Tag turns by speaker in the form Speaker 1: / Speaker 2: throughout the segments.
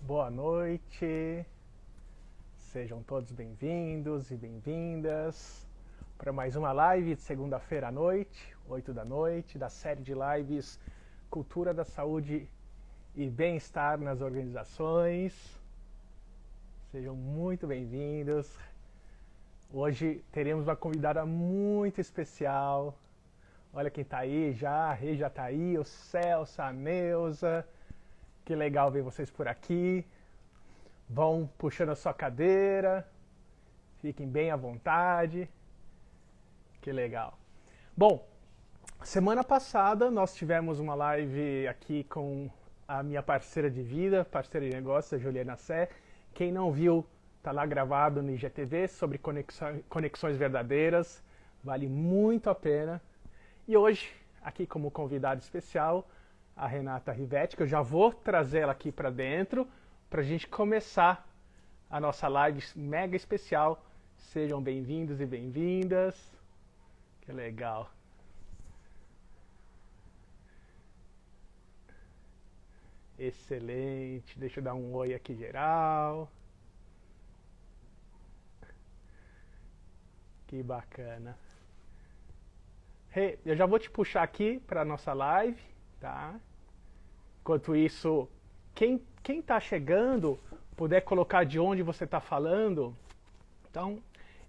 Speaker 1: Boa noite, sejam todos bem-vindos e bem-vindas para mais uma live de segunda-feira à noite, 8 da noite, da série de lives Cultura da Saúde e Bem-Estar nas Organizações. Sejam muito bem-vindos. Hoje teremos uma convidada muito especial. Olha quem está aí já, a Rê já está aí, o Celso, a Neuza. Que legal ver vocês por aqui. Vão puxando a sua cadeira. Fiquem bem à vontade. Que legal. Bom, semana passada nós tivemos uma live aqui com a minha parceira de vida, parceira de negócio, a Juliana Sé. Quem não viu, tá lá gravado no IGTV sobre conexões verdadeiras. Vale muito a pena. E hoje, aqui como convidada especial, a Renata Rivetti, que eu já vou trazer ela aqui para dentro, para a gente começar a nossa live mega especial. Sejam bem-vindos e bem-vindas. Que legal. Excelente. Deixa eu dar um oi aqui geral. Que bacana. Hey, eu já vou te puxar aqui para a nossa live, tá? Enquanto isso, quem está chegando, puder colocar de onde você está falando. Então,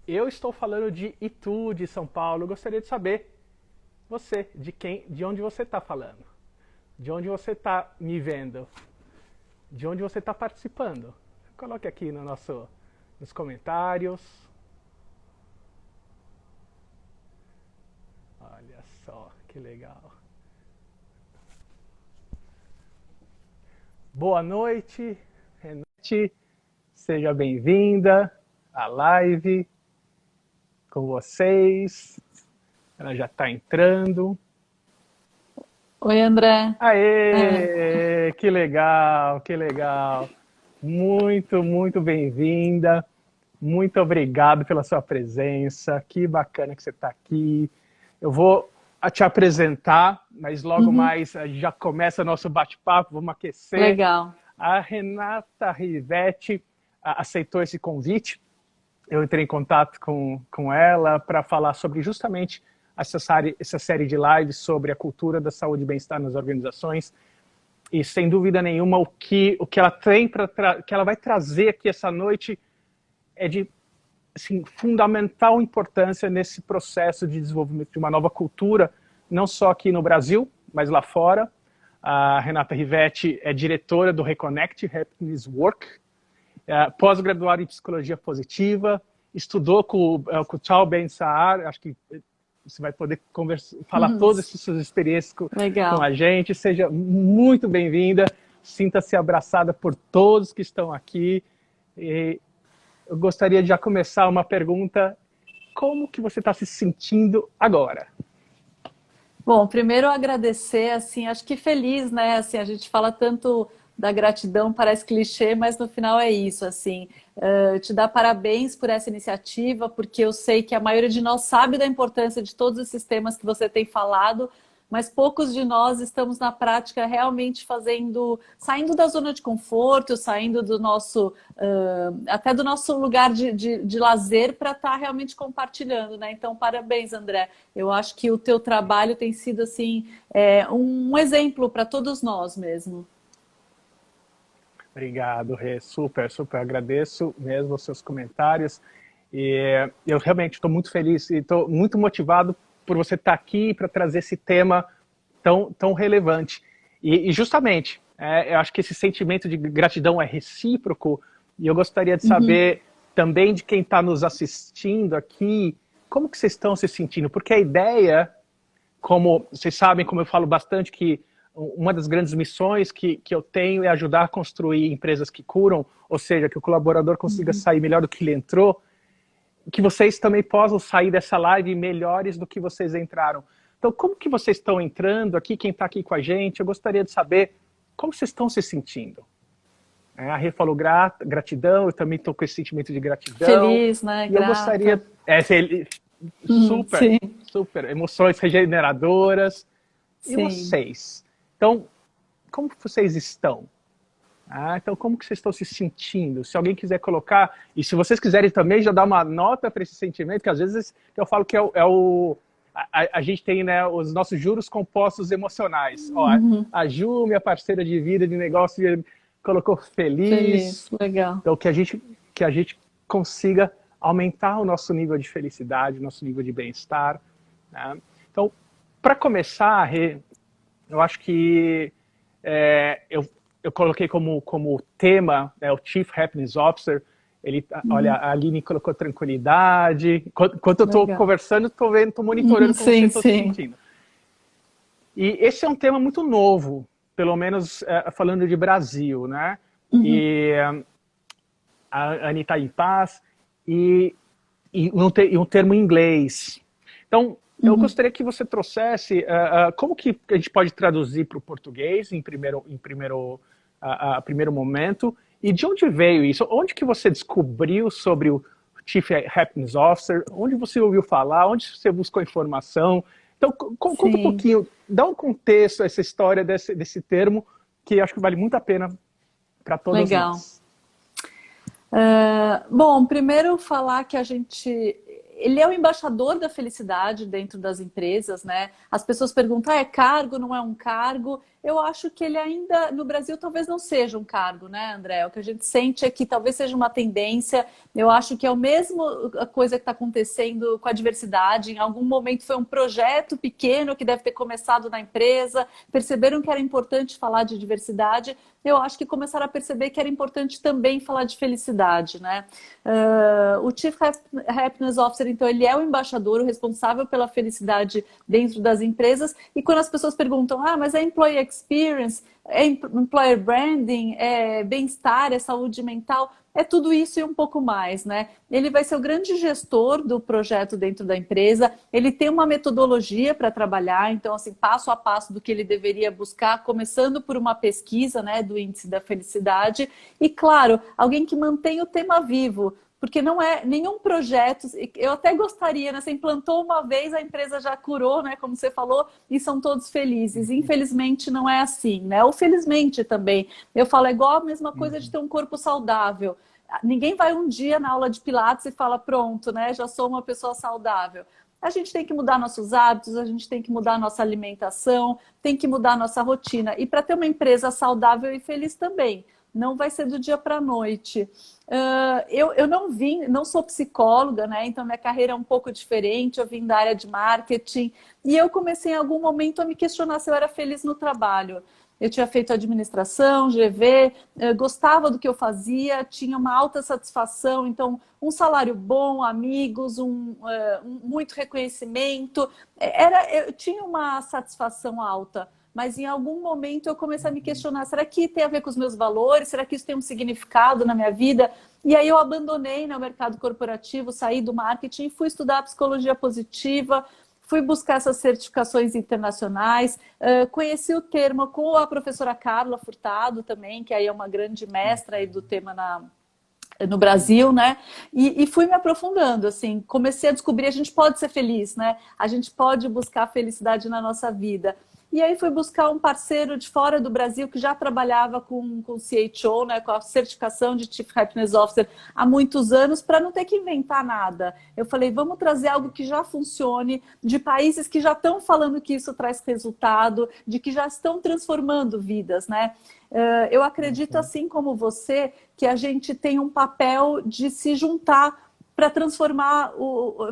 Speaker 1: eu estou falando de Itu, de São Paulo. Eu gostaria de saber, você, de onde você está falando. De onde você está me vendo. De onde você está participando. Coloque aqui nos comentários. Olha só, que legal. Boa noite, Renate. Seja bem-vinda à live com vocês. Ela já está entrando.
Speaker 2: Oi, André.
Speaker 1: Aê, que legal, que legal. Muito, muito bem-vinda. Muito obrigado pela sua presença. Que bacana que você está aqui. Eu vou te apresentar, mas logo mais a gente já começa nosso bate-papo, vamos aquecer.
Speaker 2: Legal.
Speaker 1: A Renata Rivetti aceitou esse convite. Eu entrei em contato com ela para falar sobre justamente essa série de lives sobre a cultura da saúde e bem-estar nas organizações. E sem dúvida nenhuma, o que ela tem que ela vai trazer aqui essa noite é de assim, fundamental importância nesse processo de desenvolvimento de uma nova cultura, não só aqui no Brasil, mas lá fora. A Renata Rivetti é diretora do Reconnect Happiness Work, pós-graduada em psicologia positiva, estudou com o Tal Ben-Sahar, acho que você vai poder falar todas essas suas experiências com a gente. Seja muito bem-vinda, sinta-se abraçada por todos que estão aqui. E eu gostaria de já começar uma pergunta. Como que você está se sentindo agora?
Speaker 2: Bom, primeiro agradecer, assim, acho que feliz, né? Assim, a gente fala tanto da gratidão, parece clichê, mas no final é isso, assim. Te dar parabéns por essa iniciativa, porque eu sei que a maioria de nós sabe da importância de todos esses temas que você tem falado, mas poucos de nós estamos na prática realmente saindo da zona de conforto, saindo do nosso, até do nosso lugar de lazer para estar realmente compartilhando, né? Então, parabéns, André. Eu acho que o teu trabalho tem sido, assim, um exemplo para todos nós mesmo.
Speaker 1: Obrigado, Rê. Super, super agradeço mesmo os seus comentários. E eu realmente estou muito feliz e estou muito motivado por você estar aqui para trazer esse tema tão relevante. E justamente, eu acho que esse sentimento de gratidão é recíproco e eu gostaria de saber também de quem está nos assistindo aqui, como que vocês estão se sentindo? Porque a ideia, como vocês sabem, como eu falo bastante, que uma das grandes missões que eu tenho é ajudar a construir empresas que curam, ou seja, que o colaborador consiga sair melhor do que ele entrou, que vocês também possam sair dessa live melhores do que vocês entraram. Então, como que vocês estão entrando aqui, quem está aqui com a gente? Eu gostaria de saber como vocês estão se sentindo. A Rê falou gratidão, eu também estou com esse sentimento de gratidão.
Speaker 2: Feliz, né?
Speaker 1: E eu gostaria... super,
Speaker 2: sim.
Speaker 1: super. Emoções regeneradoras.
Speaker 2: Sim.
Speaker 1: E vocês? Então, como vocês estão? Ah, então como que vocês estão se sentindo? Se alguém quiser colocar, e se vocês quiserem também já dar uma nota para esse sentimento, que às vezes eu falo que a gente tem, né, os nossos juros compostos emocionais. Ó, a Ju, minha parceira de vida, de negócio, colocou feliz.
Speaker 2: Feliz, legal.
Speaker 1: Então que a gente consiga aumentar o nosso nível de felicidade, o nosso nível de bem-estar. Né? Então, para começar, Rê, eu acho que eu coloquei como tema, né, o Chief Happiness Officer. Olha, a Aline colocou tranquilidade. Enquanto eu estou conversando, estou monitorando como vocês estão se sentindo. E esse é um tema muito novo, pelo menos falando de Brasil, né? E a Annie está em paz e um termo em inglês. Então, eu gostaria que você trouxesse como que a gente pode traduzir para o português em primeiro momento, e de onde veio isso? Onde que você descobriu sobre o Chief Happiness Officer? Onde você ouviu falar? Onde você buscou informação? Então, conta um pouquinho, dá um contexto a essa história desse termo, que acho que vale muito a pena para todos nós.
Speaker 2: Bom, primeiro falar que ele é o embaixador da felicidade dentro das empresas, né? As pessoas perguntam, é cargo, não é um cargo? Eu acho que ele ainda, no Brasil, talvez não seja um cargo, né, André? O que a gente sente é que talvez seja uma tendência. Eu acho que é a mesma coisa que está acontecendo com a diversidade. Em algum momento foi um projeto pequeno que deve ter começado na empresa, perceberam que era importante falar de diversidade. Eu acho que começaram a perceber que era importante também falar de felicidade, né? O Chief Happiness Officer, então, ele é o embaixador, o responsável pela felicidade dentro das empresas. E quando as pessoas perguntam, mas é employee experience, é employer branding, é bem-estar, é saúde mental, é tudo isso e um pouco mais, né? Ele vai ser o grande gestor do projeto dentro da empresa, ele tem uma metodologia para trabalhar, então, assim, passo a passo do que ele deveria buscar, começando por uma pesquisa, né, do índice da felicidade, e, claro, alguém que mantém o tema vivo, porque não é nenhum projeto, eu até gostaria, né? Você implantou uma vez, a empresa já curou, né? Como você falou, e são todos felizes. Infelizmente não é assim, né? Ou felizmente também. Eu falo, é igual a mesma coisa de ter um corpo saudável. Ninguém vai um dia na aula de Pilates e fala, pronto, né? Já sou uma pessoa saudável. A gente tem que mudar nossos hábitos, a gente tem que mudar nossa alimentação, tem que mudar nossa rotina. E para ter uma empresa saudável e feliz também. Não vai ser do dia para a noite. Eu não sou psicóloga, né? Então minha carreira é um pouco diferente, eu vim da área de marketing e eu comecei em algum momento a me questionar se eu era feliz no trabalho. Eu tinha feito administração, GV, gostava do que eu fazia, tinha uma alta satisfação, então um salário bom, amigos, muito reconhecimento, eu tinha uma satisfação alta. Mas em algum momento eu comecei a me questionar, será que tem a ver com os meus valores? Será que isso tem um significado na minha vida? E aí eu abandonei, né, o mercado corporativo, saí do marketing e fui estudar psicologia positiva, fui buscar essas certificações internacionais, conheci o termo com a professora Carla Furtado também, que aí é uma grande mestra aí do tema no Brasil, né? E fui me aprofundando, assim, comecei a descobrir, a gente pode ser feliz, né? A gente pode buscar felicidade na nossa vida. E aí fui buscar um parceiro de fora do Brasil que já trabalhava com CHO, né, com a certificação de Chief Happiness Officer há muitos anos, para não ter que inventar nada. Eu falei, vamos trazer algo que já funcione, de países que já estão falando que isso traz resultado, de que já estão transformando vidas, né? Eu acredito, assim como você, que a gente tem um papel de se juntar para transformar,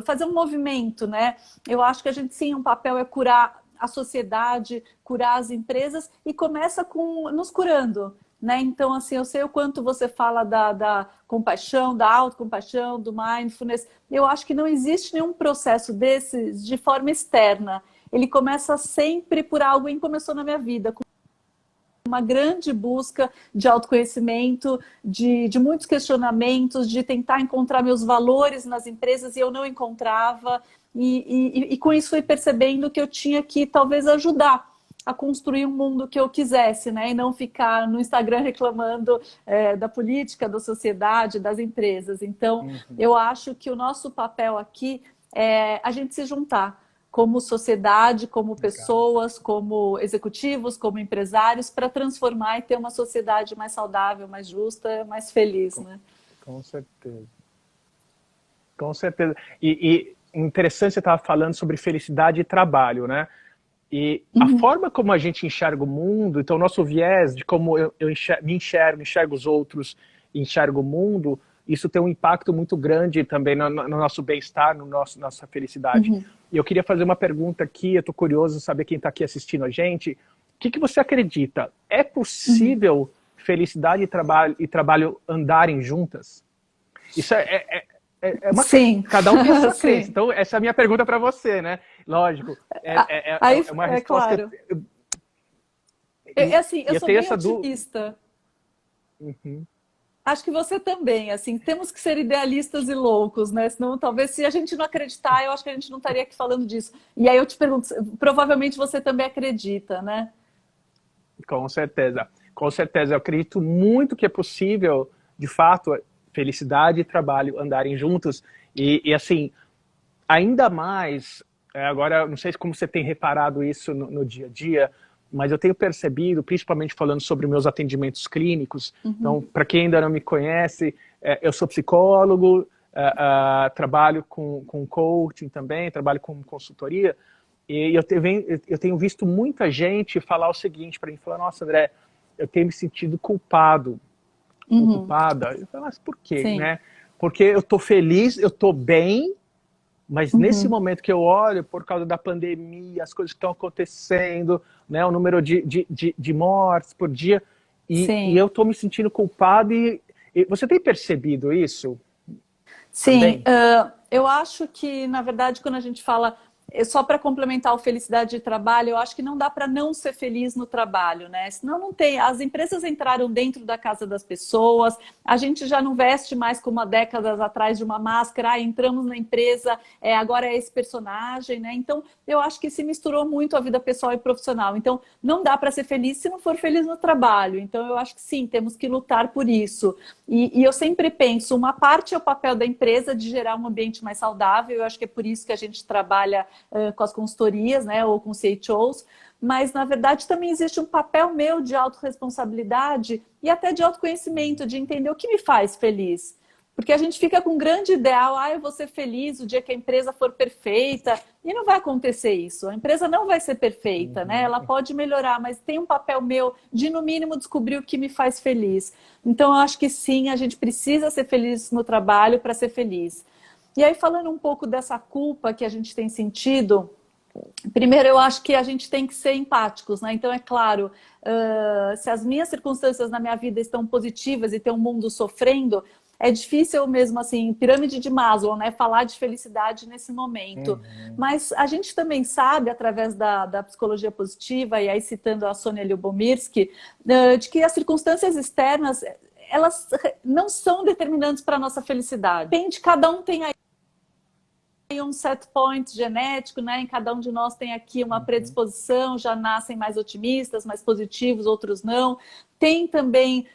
Speaker 2: fazer um movimento, né? Eu acho que a gente sim, um papel é curar a sociedade, curar as empresas e começa com nos curando, né? Então, assim, eu sei o quanto você fala da compaixão, da autocompaixão, do mindfulness. Eu acho que não existe nenhum processo desses de forma externa. Ele começa sempre por algo que começou na minha vida, com uma grande busca de autoconhecimento, de muitos questionamentos, de tentar encontrar meus valores nas empresas e eu não encontrava. E com isso fui percebendo que eu tinha que talvez ajudar a construir um mundo que eu quisesse, né? E não ficar no Instagram reclamando da política, da sociedade, das empresas. Então, eu acho que o nosso papel aqui é a gente se juntar. como sociedade, como
Speaker 1: Legal.
Speaker 2: pessoas, como executivos, como empresários, para transformar e ter uma sociedade mais saudável, mais justa, mais feliz, né?
Speaker 1: Com certeza. Com certeza. E interessante você estava falando sobre felicidade e trabalho, né? E a forma como a gente enxerga o mundo, então o nosso viés de como eu enxergo os outros, enxergo o mundo, isso tem um impacto muito grande também no nosso bem-estar, nossa felicidade. E eu queria fazer uma pergunta aqui, eu estou curioso de saber quem está aqui assistindo a gente. O que você acredita? É possível felicidade e trabalho andarem juntas? Isso é uma...
Speaker 2: Sim.
Speaker 1: Cada um tem a sua
Speaker 2: Sim.
Speaker 1: crença. Então, essa é a minha pergunta para você, né? Lógico,
Speaker 2: Aí,
Speaker 1: é uma resposta...
Speaker 2: claro. Assim, eu
Speaker 1: eu
Speaker 2: sou
Speaker 1: tenho
Speaker 2: bem
Speaker 1: essa dúvida.
Speaker 2: otimista. Acho que você também, assim, temos que ser idealistas e loucos, né? Senão, talvez, se a gente não acreditar, eu acho que a gente não estaria aqui falando disso. E aí eu te pergunto, provavelmente você também acredita, né?
Speaker 1: Com certeza. Com certeza. Eu acredito muito que é possível, de fato, felicidade e trabalho andarem juntos. E assim, ainda mais, agora, não sei como você tem reparado isso no dia a dia, mas eu tenho percebido, principalmente falando sobre meus atendimentos clínicos, então, para quem ainda não me conhece, eu sou psicólogo, trabalho com coaching também, trabalho com consultoria, e eu tenho visto muita gente falar o seguinte para mim, falar, nossa, André, eu tenho me sentido culpado, culpada. Eu falo, mas por quê,
Speaker 2: Sim.
Speaker 1: né? Porque eu estou feliz, eu estou bem, mas nesse momento que eu olho, por causa da pandemia, as coisas que estão acontecendo, né, o número de mortes por dia, e eu estou me sentindo culpado. E você tem percebido isso
Speaker 2: Sim,
Speaker 1: também?
Speaker 2: eu acho que, na verdade, quando a gente fala, só para complementar o felicidade de trabalho, eu acho que não dá para não ser feliz no trabalho, né? Senão não tem. As empresas entraram dentro da casa das pessoas, a gente já não veste mais como há décadas atrás de uma máscara, entramos na empresa, agora é esse personagem, né? Então, eu acho que se misturou muito a vida pessoal e profissional. Então, não dá para ser feliz se não for feliz no trabalho. Então, eu acho que sim, temos que lutar por isso. E eu sempre penso, uma parte é o papel da empresa de gerar um ambiente mais saudável, eu acho que é por isso que a gente trabalha com as consultorias, né, ou com CHOs, mas na verdade também existe um papel meu de autorresponsabilidade e até de autoconhecimento, de entender o que me faz feliz. Porque a gente fica com um grande ideal, eu vou ser feliz o dia que a empresa for perfeita, e não vai acontecer isso. A empresa não vai ser perfeita, né? Ela pode melhorar, mas tem um papel meu de, no mínimo, descobrir o que me faz feliz. Então, eu acho que sim, a gente precisa ser feliz no trabalho para ser feliz. E aí, falando um pouco dessa culpa que a gente tem sentido, primeiro, eu acho que a gente tem que ser empáticos, né? Então, é claro, se as minhas circunstâncias na minha vida estão positivas e tem um mundo sofrendo, é difícil mesmo, assim, pirâmide de Maslow, né? Falar de felicidade nesse momento. Mas a gente também sabe, através da psicologia positiva, e aí citando a Sonia Lyubomirsky, de que as circunstâncias externas, elas não são determinantes para a nossa felicidade. Depende, cada um tem aí um set point genético, né? Em cada um de nós tem aqui uma predisposição, já nascem mais otimistas, mais positivos, outros não. Tem também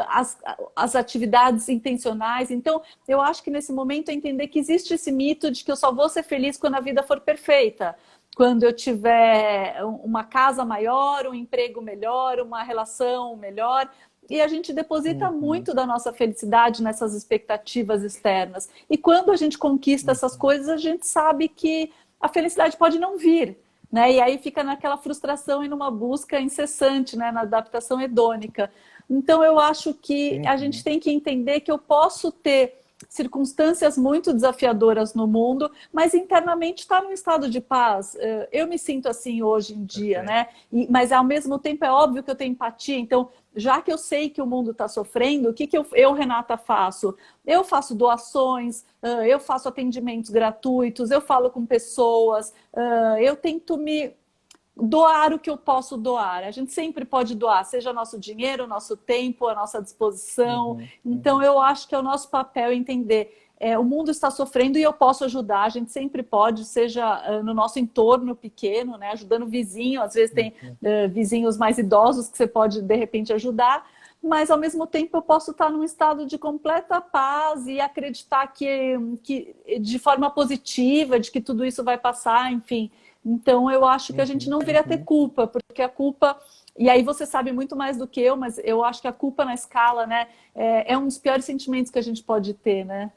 Speaker 2: as atividades intencionais. Então, eu acho que nesse momento é entender que existe esse mito de que eu só vou ser feliz quando a vida for perfeita. Quando eu tiver uma casa maior, um emprego melhor, uma relação melhor. E a gente deposita muito da nossa felicidade nessas expectativas externas. E quando a gente conquista essas coisas, a gente sabe que a felicidade pode não vir, né? E aí fica naquela frustração e numa busca incessante, né? Na adaptação hedônica. Então, eu acho que a gente tem que entender que eu posso ter circunstâncias muito desafiadoras no mundo, mas internamente está num estado de paz. Eu me sinto assim hoje em dia, né? Mas ao mesmo tempo é óbvio que eu tenho empatia. Então, já que eu sei que o mundo está sofrendo, o que eu, Renata, faço? Eu faço doações, eu faço atendimentos gratuitos, eu falo com pessoas, eu tento me doar o que eu posso doar. A gente sempre pode doar, seja nosso dinheiro, nosso tempo, a nossa disposição. Então, eu acho que é o nosso papel entender. O mundo está sofrendo e eu posso ajudar. A gente sempre pode, seja no nosso entorno pequeno, né, ajudando o vizinho. Às vezes tem vizinhos mais idosos que você pode, de repente, ajudar. mas ao mesmo tempo eu posso estar num estado de completa paz e acreditar que de forma positiva, de que tudo isso vai passar, enfim. Então eu acho que a gente
Speaker 1: Uhum,
Speaker 2: não deveria ter
Speaker 1: uhum,
Speaker 2: culpa, porque a culpa, e aí você sabe muito mais do que eu, mas eu acho que a culpa na escala, né, é um dos piores sentimentos que a gente pode ter, né?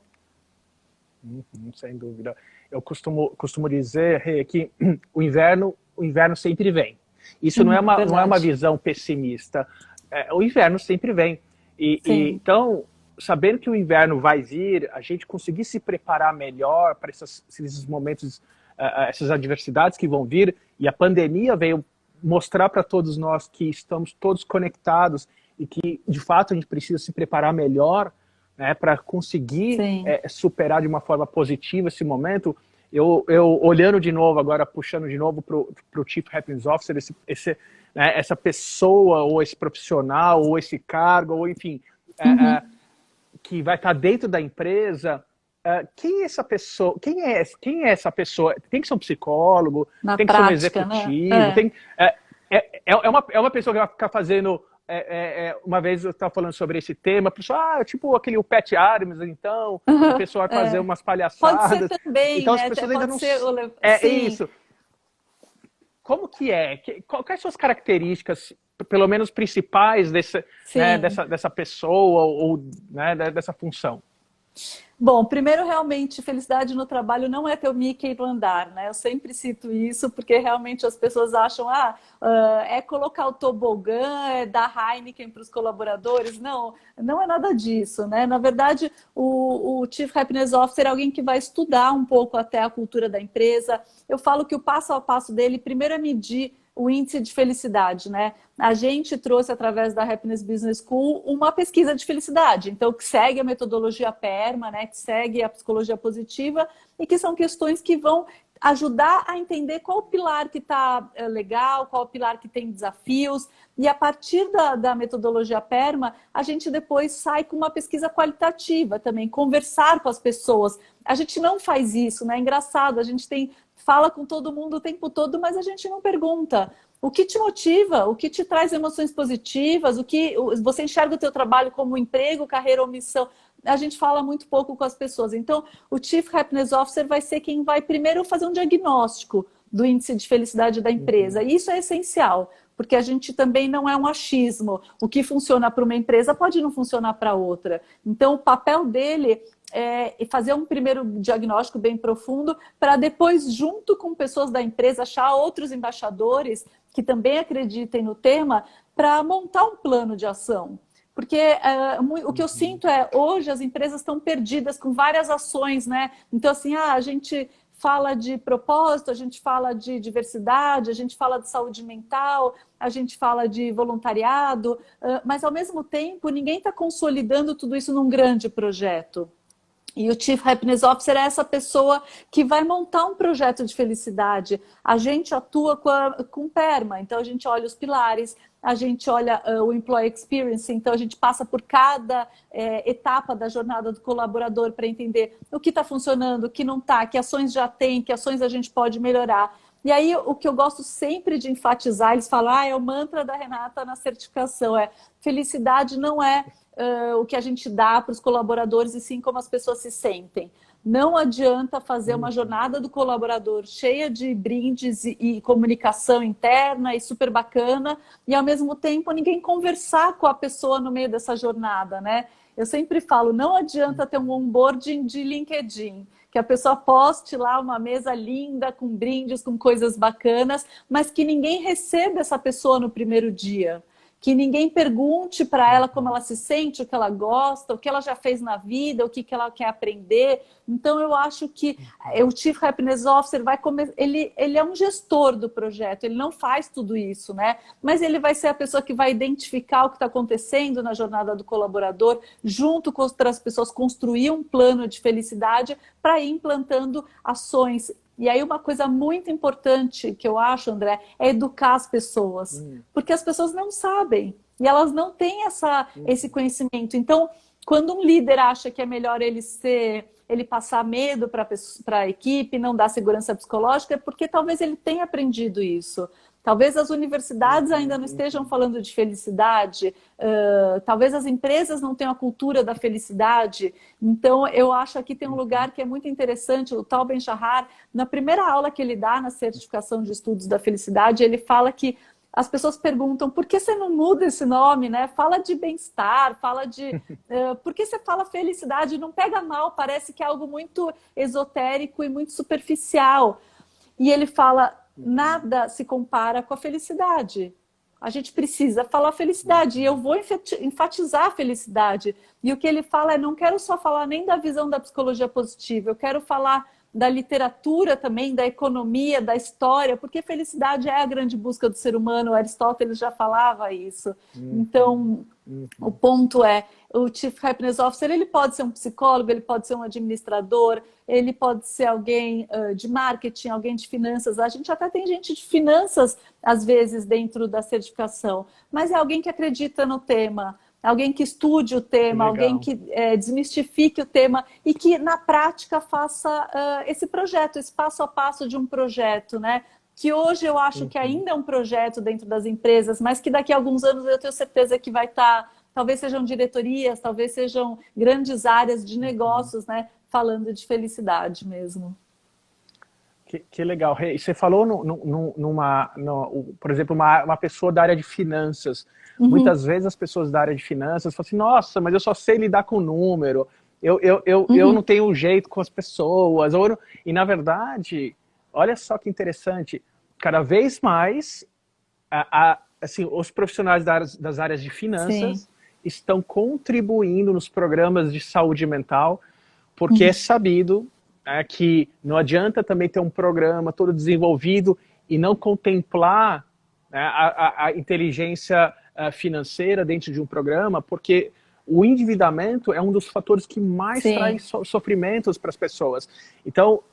Speaker 1: sem dúvida. Eu costumo dizer, Rê, que o inverno sempre vem. Isso não é uma
Speaker 2: Verdade.
Speaker 1: visão pessimista. O inverno sempre vem.
Speaker 2: Sim,
Speaker 1: Então, sabendo que o inverno vai vir, a gente conseguir se preparar melhor para esses momentos, essas adversidades que vão vir, e a pandemia veio mostrar para todos nós que estamos todos conectados e que, de fato, a gente precisa se preparar melhor, né, para conseguir
Speaker 2: sim.
Speaker 1: superar de uma forma positiva esse momento. Eu olhando de novo, agora puxando de novo para o Chief Happiness Officer, né, essa pessoa, ou esse profissional, ou esse cargo, ou enfim,
Speaker 2: Uhum.
Speaker 1: que vai estar dentro da empresa. Quem é essa pessoa? Quem é essa pessoa? Tem que ser um psicólogo,
Speaker 2: Na
Speaker 1: tem que ser um
Speaker 2: prática, né?
Speaker 1: executivo, é uma pessoa que vai ficar fazendo. Uma vez eu estava falando sobre esse tema, a pessoa, tipo aquele o Pat Adams, então, a pessoa vai fazer
Speaker 2: É.
Speaker 1: umas
Speaker 2: Pode ser
Speaker 1: palhaçadas.
Speaker 2: também,
Speaker 1: Então as
Speaker 2: né?
Speaker 1: pessoas ainda
Speaker 2: Pode
Speaker 1: não.
Speaker 2: ser,
Speaker 1: É
Speaker 2: sim,
Speaker 1: isso. Como que é? Quais são as características, pelo menos principais, né,
Speaker 2: sim.
Speaker 1: dessa pessoa, ou né, dessa função?
Speaker 2: Bom, primeiro, realmente, felicidade no trabalho não é ter o Mickey no andar, né? Eu sempre cito isso, porque realmente as pessoas acham, é colocar o tobogã, é dar Heineken para os colaboradores. Não, não é nada disso, né? Na verdade, o Chief Happiness Officer é alguém que vai estudar um pouco até a cultura da empresa. Eu falo que o passo a passo dele, primeiro é medir o índice de felicidade, né? A gente trouxe, através da Happiness Business School, uma pesquisa de felicidade, então, que segue a metodologia PERMA, né? Que segue a psicologia positiva, e que são questões que vão ajudar a entender qual o pilar que está legal, qual o pilar que tem desafios, e a partir da metodologia PERMA, a gente depois sai com uma pesquisa qualitativa também, conversar com as pessoas. A gente não faz isso, né? É engraçado, a gente fala com todo mundo o tempo todo, mas a gente não pergunta o que te motiva, o que te traz emoções positivas, o que você enxerga o teu trabalho como emprego, carreira ou missão. A gente fala muito pouco com as pessoas. Então, o Chief Happiness Officer vai ser quem vai primeiro fazer um diagnóstico do índice de felicidade da empresa. E isso é essencial, porque a gente também não é um achismo. O que funciona para uma empresa pode não funcionar para outra. Então, o papel dele é fazer um primeiro diagnóstico bem profundo para depois, junto com pessoas da empresa, achar outros embaixadores que também acreditem no tema para montar um plano de ação. Porque o que eu sinto hoje as empresas estão perdidas com várias ações, né? Então, assim, a gente fala de propósito, a gente fala de diversidade, a gente fala de saúde mental, a gente fala de voluntariado, mas ao mesmo tempo ninguém está consolidando tudo isso num grande projeto. E o Chief Happiness Officer é essa pessoa que vai montar um projeto de felicidade. A gente atua com PERMA, então a gente olha os pilares, a gente olha o Employee Experience, então a gente passa por cada etapa da jornada do colaborador para entender o que está funcionando, o que não está, que ações já tem, que ações a gente pode melhorar. E aí, o que eu gosto sempre de enfatizar, eles falam, é o mantra da Renata na certificação, felicidade não é o que a gente dá para os colaboradores, e sim como as pessoas se sentem. Não adianta fazer uma jornada do colaborador cheia de brindes e comunicação interna e super bacana, e ao mesmo tempo ninguém conversar com a pessoa no meio dessa jornada, né? Eu sempre falo, não adianta ter um onboarding de LinkedIn, que a pessoa poste lá uma mesa linda, com brindes, com coisas bacanas, mas que ninguém receba essa pessoa no primeiro dia. Que ninguém pergunte para ela como ela se sente, o que ela gosta, o que ela já fez na vida, o que ela quer aprender. Então, eu acho que o Chief Happiness Officer ele é um gestor do projeto, ele não faz tudo isso, né? Mas ele vai ser a pessoa que vai identificar o que está acontecendo na jornada do colaborador, junto com outras pessoas, construir um plano de felicidade para ir implantando ações. E aí uma coisa muito importante que eu acho, André, é educar as pessoas. Porque as pessoas não sabem. E elas não têm esse conhecimento. Então, quando um líder acha que é melhor ele passar medo para a equipe, não dar segurança psicológica, é porque talvez ele tenha aprendido isso. Talvez as universidades ainda não estejam falando de felicidade, talvez as empresas não tenham a cultura da felicidade. Então, eu acho que aqui tem um lugar que é muito interessante. O Tal Ben-Shahar, na primeira aula que ele dá na certificação de estudos da felicidade, ele fala que as pessoas perguntam, por que você não muda esse nome, né? Fala de bem-estar, fala de... por que você fala felicidade? Não pega mal, parece que é algo muito esotérico e muito superficial. E ele fala, nada se compara com a felicidade. A gente precisa falar felicidade, e eu vou enfatizar a felicidade. E o que ele fala é, não quero só falar nem da visão da psicologia positiva, eu quero falar da literatura também, da economia, da história, porque felicidade é a grande busca do ser humano, Aristóteles já falava isso. Então, o ponto é, o Chief Happiness Officer, ele pode ser um psicólogo, ele pode ser um administrador, ele pode ser alguém de marketing, alguém de finanças. A gente até tem gente de finanças, às vezes, dentro da certificação, mas é alguém que acredita no tema, alguém que estude o tema, alguém que desmistifique o tema e que, na prática, faça esse projeto, esse passo a passo de um projeto, né? Que hoje eu acho que ainda é um projeto dentro das empresas, mas que daqui a alguns anos eu tenho certeza que vai estar, talvez sejam diretorias, talvez sejam grandes áreas de negócios, né? Falando de felicidade mesmo.
Speaker 1: Que legal. E você falou, por exemplo, uma pessoa da área de finanças. Muitas vezes as pessoas da área de finanças falam assim, nossa, mas eu só sei lidar com número, eu não tenho jeito com as pessoas. E, na verdade, olha só que interessante, cada vez mais assim, os profissionais das áreas de finanças estão contribuindo nos programas de saúde mental, porque é sabido que não adianta também ter um programa todo desenvolvido e não contemplar a inteligência financeira dentro de um programa, porque o endividamento é um dos fatores que mais traz sofrimentos para as pessoas. Então,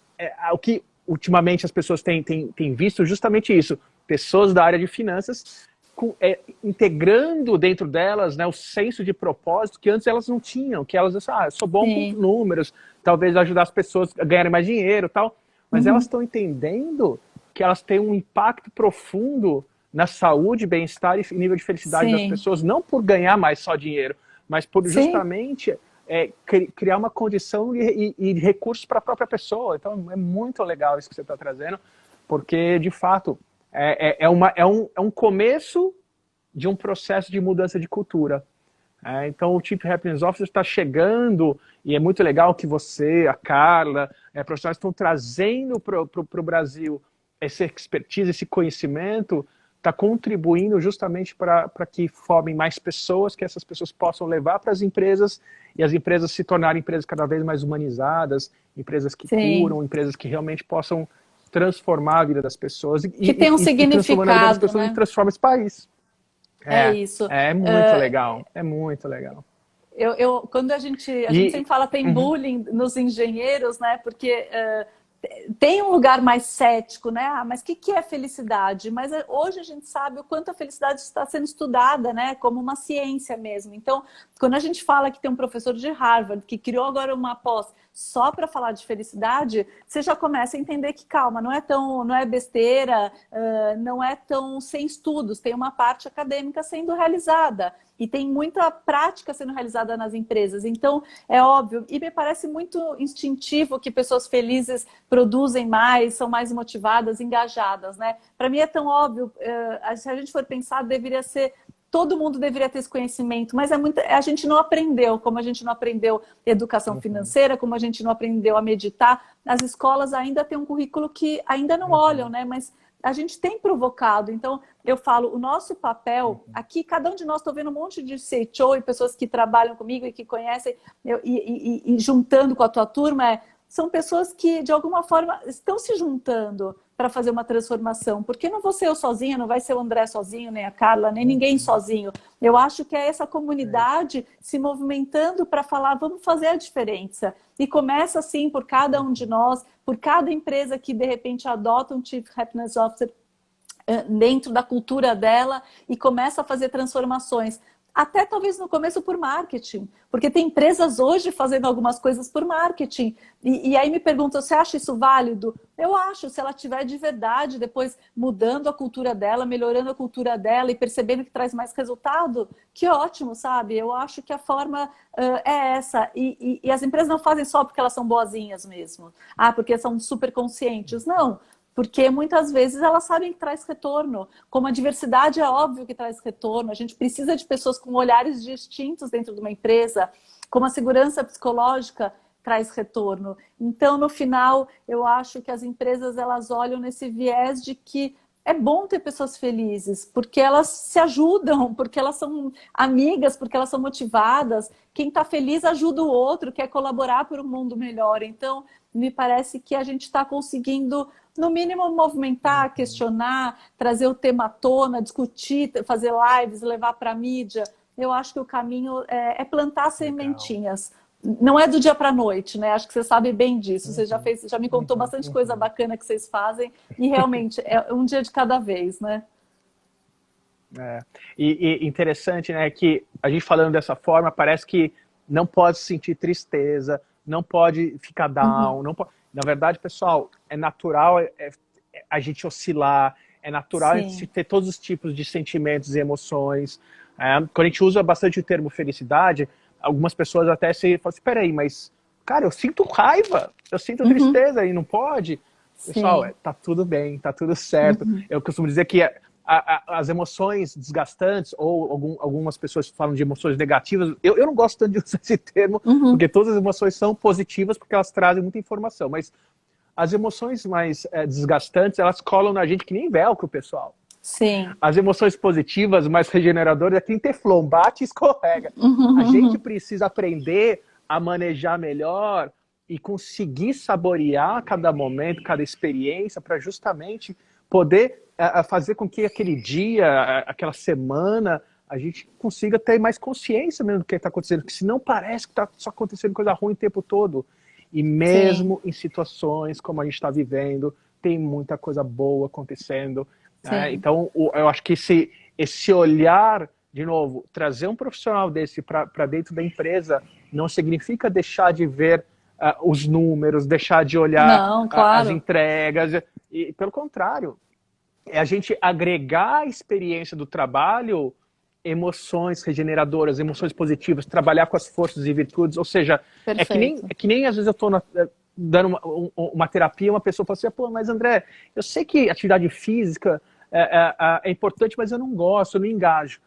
Speaker 1: o que ultimamente as pessoas têm visto justamente isso, pessoas da área de finanças integrando dentro delas, né, o senso de propósito que antes elas não tinham, que elas diziam, eu sou bom com números, talvez ajudar as pessoas a ganharem mais dinheiro e tal, mas elas estão entendendo que elas têm um impacto profundo na saúde, bem-estar e nível de felicidade das pessoas, não por ganhar mais só dinheiro, mas por justamente criar uma condição e recursos para a própria pessoa. Então é muito legal isso que você está trazendo, porque de fato é um começo de um processo de mudança de cultura. Então o Chief Happiness Officer está chegando, e é muito legal que você, a Carla, profissionais estão trazendo para o Brasil essa expertise, esse conhecimento, está contribuindo justamente para que formem mais pessoas, que essas pessoas possam levar para as empresas, e as empresas se tornarem empresas cada vez mais humanizadas, empresas que curam, empresas que realmente possam transformar a vida das pessoas.
Speaker 2: Que tem um significado,
Speaker 1: transformando a vida das pessoas,
Speaker 2: né?
Speaker 1: E transforma esse país.
Speaker 2: Isso.
Speaker 1: É muito legal, é muito legal.
Speaker 2: Quando a gente sempre fala tem bullying nos engenheiros, né? Porque tem um lugar mais cético, né? Mas o que é felicidade? Mas hoje a gente sabe o quanto a felicidade está sendo estudada, né? Como uma ciência mesmo. Então, quando a gente fala que tem um professor de Harvard que criou agora uma pós só para falar de felicidade, você já começa a entender que, calma, não é besteira, não é tão sem estudos, tem uma parte acadêmica sendo realizada. E tem muita prática sendo realizada nas empresas. Então, é óbvio. E me parece muito instintivo que pessoas felizes produzem mais, são mais motivadas, engajadas, né? Para mim é tão óbvio. Se a gente for pensar, deveria ser... Todo mundo deveria ter esse conhecimento, mas a gente não aprendeu, como a gente não aprendeu educação financeira, como a gente não aprendeu a meditar. As escolas ainda têm um currículo que ainda não olham, né? Mas a gente tem provocado. Então, eu falo, o nosso papel, aqui, cada um de nós, estou vendo um monte de CHO e pessoas que trabalham comigo e que conhecem, e juntando com a tua turma, são pessoas que, de alguma forma, estão se juntando para fazer uma transformação. Porque não vou ser eu sozinha, não vai ser o André sozinho, nem a Carla, nem ninguém sozinho. Eu acho que é essa comunidade se movimentando para falar, vamos fazer a diferença. E começa assim por cada um de nós, por cada empresa que de repente adota um Chief Happiness Officer dentro da cultura dela e começa a fazer transformações. Até talvez no começo por marketing, porque tem empresas hoje fazendo algumas coisas por marketing. E aí me perguntam, você acha isso válido? Eu acho, se ela tiver de verdade, depois mudando a cultura dela, melhorando a cultura dela e percebendo que traz mais resultado, que ótimo, sabe? Eu acho que a forma é essa. E as empresas não fazem só porque elas são boazinhas mesmo. Ah, porque são super conscientes. Não. Porque muitas vezes elas sabem que traz retorno. Como a diversidade é óbvio que traz retorno, a gente precisa de pessoas com olhares distintos dentro de uma empresa, como a segurança psicológica traz retorno. Então, no final, eu acho que as empresas elas olham nesse viés de que é bom ter pessoas felizes, porque elas se ajudam, porque elas são amigas, porque elas são motivadas. Quem está feliz ajuda o outro, quer colaborar para um mundo melhor. Então, me parece que a gente está conseguindo, no mínimo, movimentar, questionar, trazer o tema à tona, discutir, fazer lives, levar para a mídia. Eu acho que o caminho é plantar sementinhas. Não é do dia para a noite, né? Acho que você sabe bem disso. Você já me contou bastante coisa bacana que vocês fazem e realmente é um dia de cada vez, né?
Speaker 1: E interessante, né, que a gente falando dessa forma, parece que não pode sentir tristeza, não pode ficar down, não pode... Na verdade, pessoal, é natural a gente oscilar, é natural a gente ter todos os tipos de sentimentos e emoções. Quando a gente usa bastante o termo felicidade, algumas pessoas até se falam assim, peraí, mas, cara, eu sinto raiva, eu sinto tristeza e não pode?
Speaker 2: Sim.
Speaker 1: Pessoal, tá tudo bem, tá tudo certo. Eu costumo dizer que as emoções desgastantes, ou algumas pessoas falam de emoções negativas, eu não gosto tanto de usar esse termo, porque todas as emoções são positivas, porque elas trazem muita informação, mas as emoções mais desgastantes, elas colam na gente que nem velcro, pessoal.
Speaker 2: Sim.
Speaker 1: As emoções positivas, mais regeneradoras, é que nem teflon, bate e escorrega. A gente precisa aprender a manejar melhor e conseguir saborear cada momento, cada experiência, para justamente poder fazer com que aquele dia, aquela semana, a gente consiga ter mais consciência mesmo do que está acontecendo, porque senão parece que está só acontecendo coisa ruim o tempo todo. E mesmo em situações como a gente está vivendo, tem muita coisa boa acontecendo. Então, eu acho que esse olhar, de novo, trazer um profissional desse para dentro da empresa não significa deixar de ver os números, deixar de olhar as entregas. E, pelo contrário, é a gente agregar a experiência do trabalho, emoções regeneradoras, emoções positivas, trabalhar com as forças e virtudes. Ou seja, é que nem às vezes eu estou dando uma terapia, uma pessoa fala assim, pô, mas André, eu sei que atividade física é importante, mas eu não gosto, eu não engajo.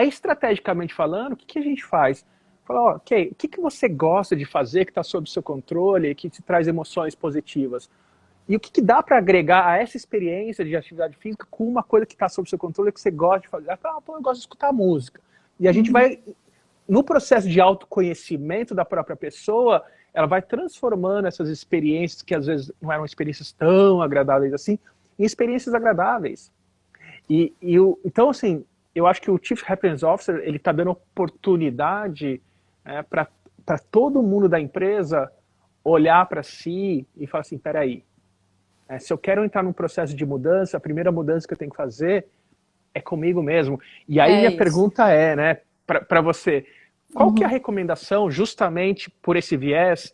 Speaker 1: Estrategicamente falando, o que a gente faz? Fala, ok, o que você gosta de fazer que está sob seu controle, que te traz emoções positivas? E o que dá para agregar a essa experiência de atividade física com uma coisa que está sob seu controle, que você gosta de fazer? Pô, eu gosto de escutar música. E a gente vai, no processo de autoconhecimento da própria pessoa, ela vai transformando essas experiências, que às vezes não eram experiências tão agradáveis assim, em experiências agradáveis. Então, assim, eu acho que o Chief Happiness Officer, ele está dando oportunidade para todo mundo da empresa olhar para si e falar assim, peraí, se eu quero entrar num processo de mudança, a primeira mudança que eu tenho que fazer é comigo mesmo. E aí a pergunta né, para você, qual que é a recomendação, justamente por esse viés,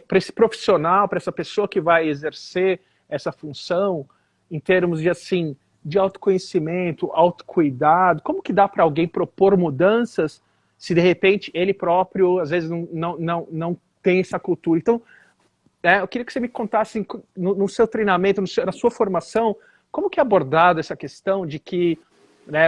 Speaker 1: para esse profissional, para essa pessoa que vai exercer essa função, em termos de, assim, de autoconhecimento, autocuidado? Como que dá para alguém propor mudanças se, de repente, ele próprio, às vezes, não tem essa cultura? Então, eu queria que você me contasse, no seu treinamento, na sua formação, como que é abordada essa questão de que,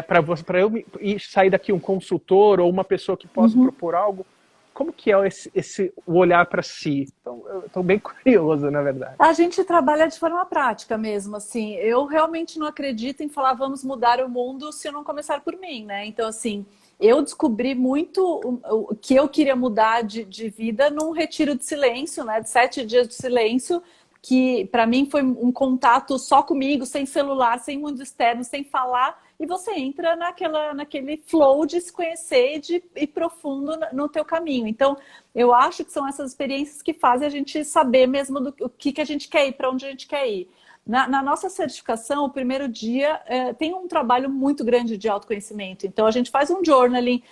Speaker 1: para eu sair daqui um consultor ou uma pessoa que possa propor algo, como que é o olhar para si? Então, eu estou bem curioso, na verdade.
Speaker 2: A gente trabalha de forma prática mesmo, assim. Eu realmente não acredito em falar vamos mudar o mundo se eu não começar por mim, né? Então, assim, eu descobri muito o que eu queria mudar de vida num retiro de silêncio, né? De 7 dias de silêncio, que para mim foi um contato só comigo, sem celular, sem mundo externo, sem falar, e você entra naquele flow de se conhecer e de ir profundo no teu caminho. Então, eu acho que são essas experiências que fazem a gente saber mesmo o que a gente quer ir, para onde a gente quer ir. Na nossa certificação, o primeiro dia tem um trabalho muito grande de autoconhecimento. Então, a gente faz um journaling,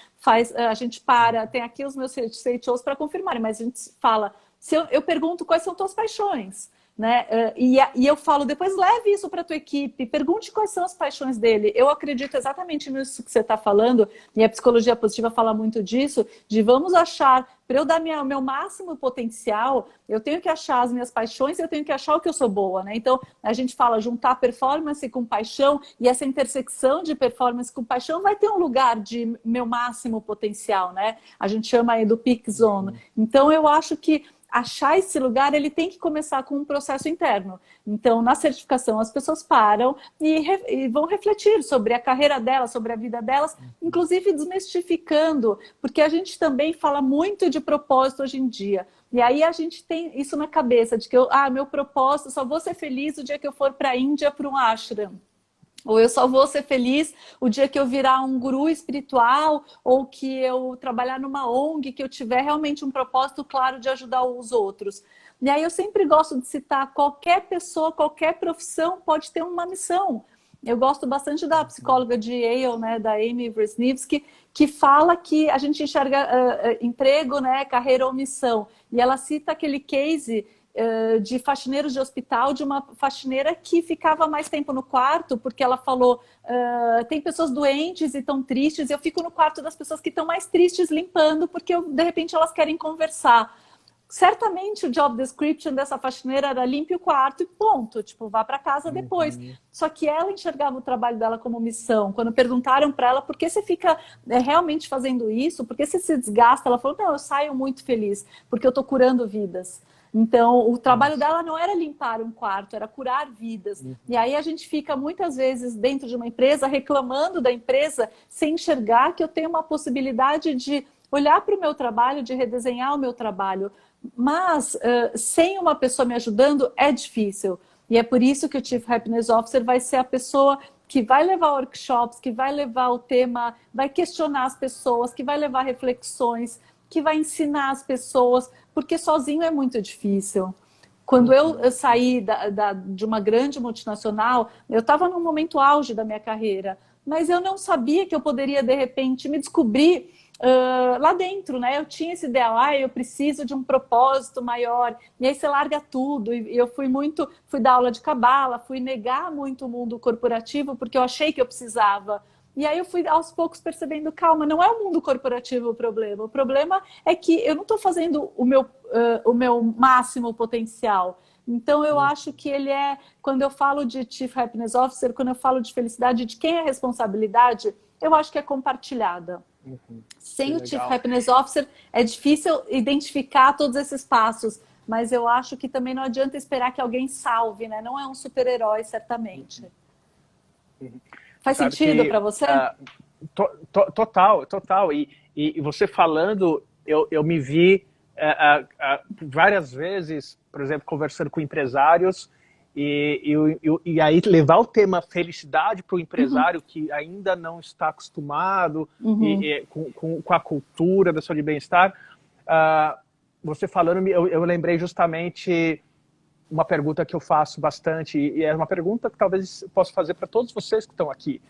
Speaker 2: a gente tem aqui os meus CHOs para confirmarem, mas a gente fala, eu pergunto quais são tuas paixões. Né? E eu falo, depois leve isso para a tua equipe, pergunte quais são as paixões dele. Eu acredito exatamente nisso que você está falando, e a psicologia positiva fala muito disso, de vamos achar, para eu dar meu máximo potencial, eu tenho que achar as minhas paixões, eu tenho que achar o que eu sou boa, né? Então, a gente fala juntar performance com paixão, e essa intersecção de performance com paixão vai ter um lugar de meu máximo potencial, né? A gente chama aí do peak zone. Então, eu acho que achar esse lugar, ele tem que começar com um processo interno. Então, na certificação, as pessoas param e vão refletir sobre a carreira delas, sobre a vida delas, inclusive desmistificando, porque a gente também fala muito de propósito hoje em dia. E aí a gente tem isso na cabeça, de que meu propósito, só vou ser feliz o dia que eu for para a Índia, para um ashram. Ou eu só vou ser feliz o dia que eu virar um guru espiritual, ou que eu trabalhar numa ONG, que eu tiver realmente um propósito claro de ajudar os outros. E aí eu sempre gosto de citar, qualquer pessoa, qualquer profissão pode ter uma missão. Eu gosto bastante da psicóloga de Yale, né, da Amy Wrzesniewski, que fala que a gente enxerga emprego, né, carreira ou missão. E ela cita aquele case de faxineiros de hospital, de uma faxineira que ficava mais tempo no quarto, porque ela falou, tem pessoas doentes e estão tristes, e eu fico no quarto das pessoas que estão mais tristes limpando, porque de repente elas querem conversar. Certamente o job description dessa faxineira era limpe o quarto e ponto, tipo, vá para casa depois. Só que ela enxergava o trabalho dela como missão. Quando perguntaram para ela, por que você fica realmente fazendo isso? Por que você se desgasta? Ela falou, não, eu saio muito feliz, porque eu estou curando vidas. Então, o trabalho dela não era limpar um quarto, era curar vidas. E aí a gente fica muitas vezes dentro de uma empresa reclamando da empresa sem enxergar que eu tenho uma possibilidade de olhar para o meu trabalho, de redesenhar o meu trabalho. Mas sem uma pessoa me ajudando é difícil. E é por isso que o Chief Happiness Officer vai ser a pessoa que vai levar workshops, que vai levar o tema, vai questionar as pessoas, que vai levar reflexões, que vai ensinar as pessoas, porque sozinho é muito difícil. Quando eu saí de uma grande multinacional, eu estava num momento auge da minha carreira, mas eu não sabia que eu poderia, de repente, me descobrir lá dentro, né? Eu tinha esse ideal, eu preciso de um propósito maior, e aí você larga tudo, e eu fui dar aula de cabala, fui negar muito o mundo corporativo, porque eu achei que eu precisava. E aí eu fui aos poucos percebendo, calma, não é o mundo corporativo o problema é que eu não estou fazendo o meu máximo potencial. Então eu acho que ele quando eu falo de Chief Happiness Officer, quando eu falo de felicidade, de quem é a responsabilidade, eu acho que é compartilhada. Sem o Chief Happiness Officer é difícil identificar todos esses passos, mas eu acho que também não adianta esperar que alguém salve, né? Não é um super-herói, certamente. Faz sentido para você?
Speaker 1: Total, total. E você falando, eu me vi várias vezes, por exemplo, conversando com empresários, e aí levar o tema felicidade para o empresário que ainda não está acostumado com a cultura da saúde e bem-estar. Você falando, eu lembrei justamente uma pergunta que eu faço bastante, e é uma pergunta que talvez possa fazer para todos vocês que estão aqui.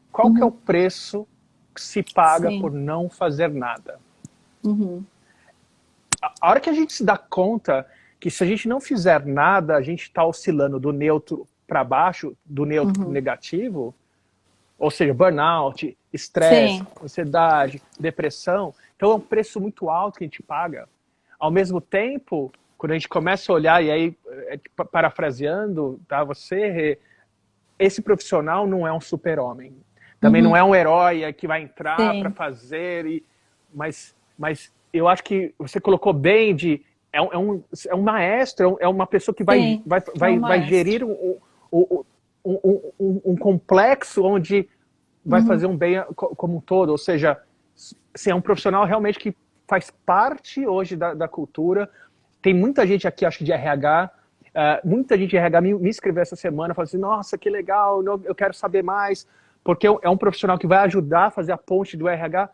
Speaker 1: Qual que é o preço que se paga por não fazer nada? A hora que a gente se dá conta que se a gente não fizer nada, a gente está oscilando do neutro para baixo, do neutro negativo, ou seja, burnout, estresse, ansiedade, depressão. Então é um preço muito alto que a gente paga. Ao mesmo tempo, quando a gente começa a olhar, e aí, parafraseando, tá, esse profissional não é um super-homem. Também não é um herói que vai entrar para fazer, mas eu acho que você colocou bem é um maestro, é uma pessoa que vai gerir um complexo onde vai fazer um bem como um todo. Ou seja, é um profissional realmente que faz parte hoje da cultura. Tem muita gente aqui, acho que de RH, muita gente de RH me escreveu essa semana, falando assim, nossa, que legal, eu quero saber mais, porque é um profissional que vai ajudar a fazer a ponte do RH.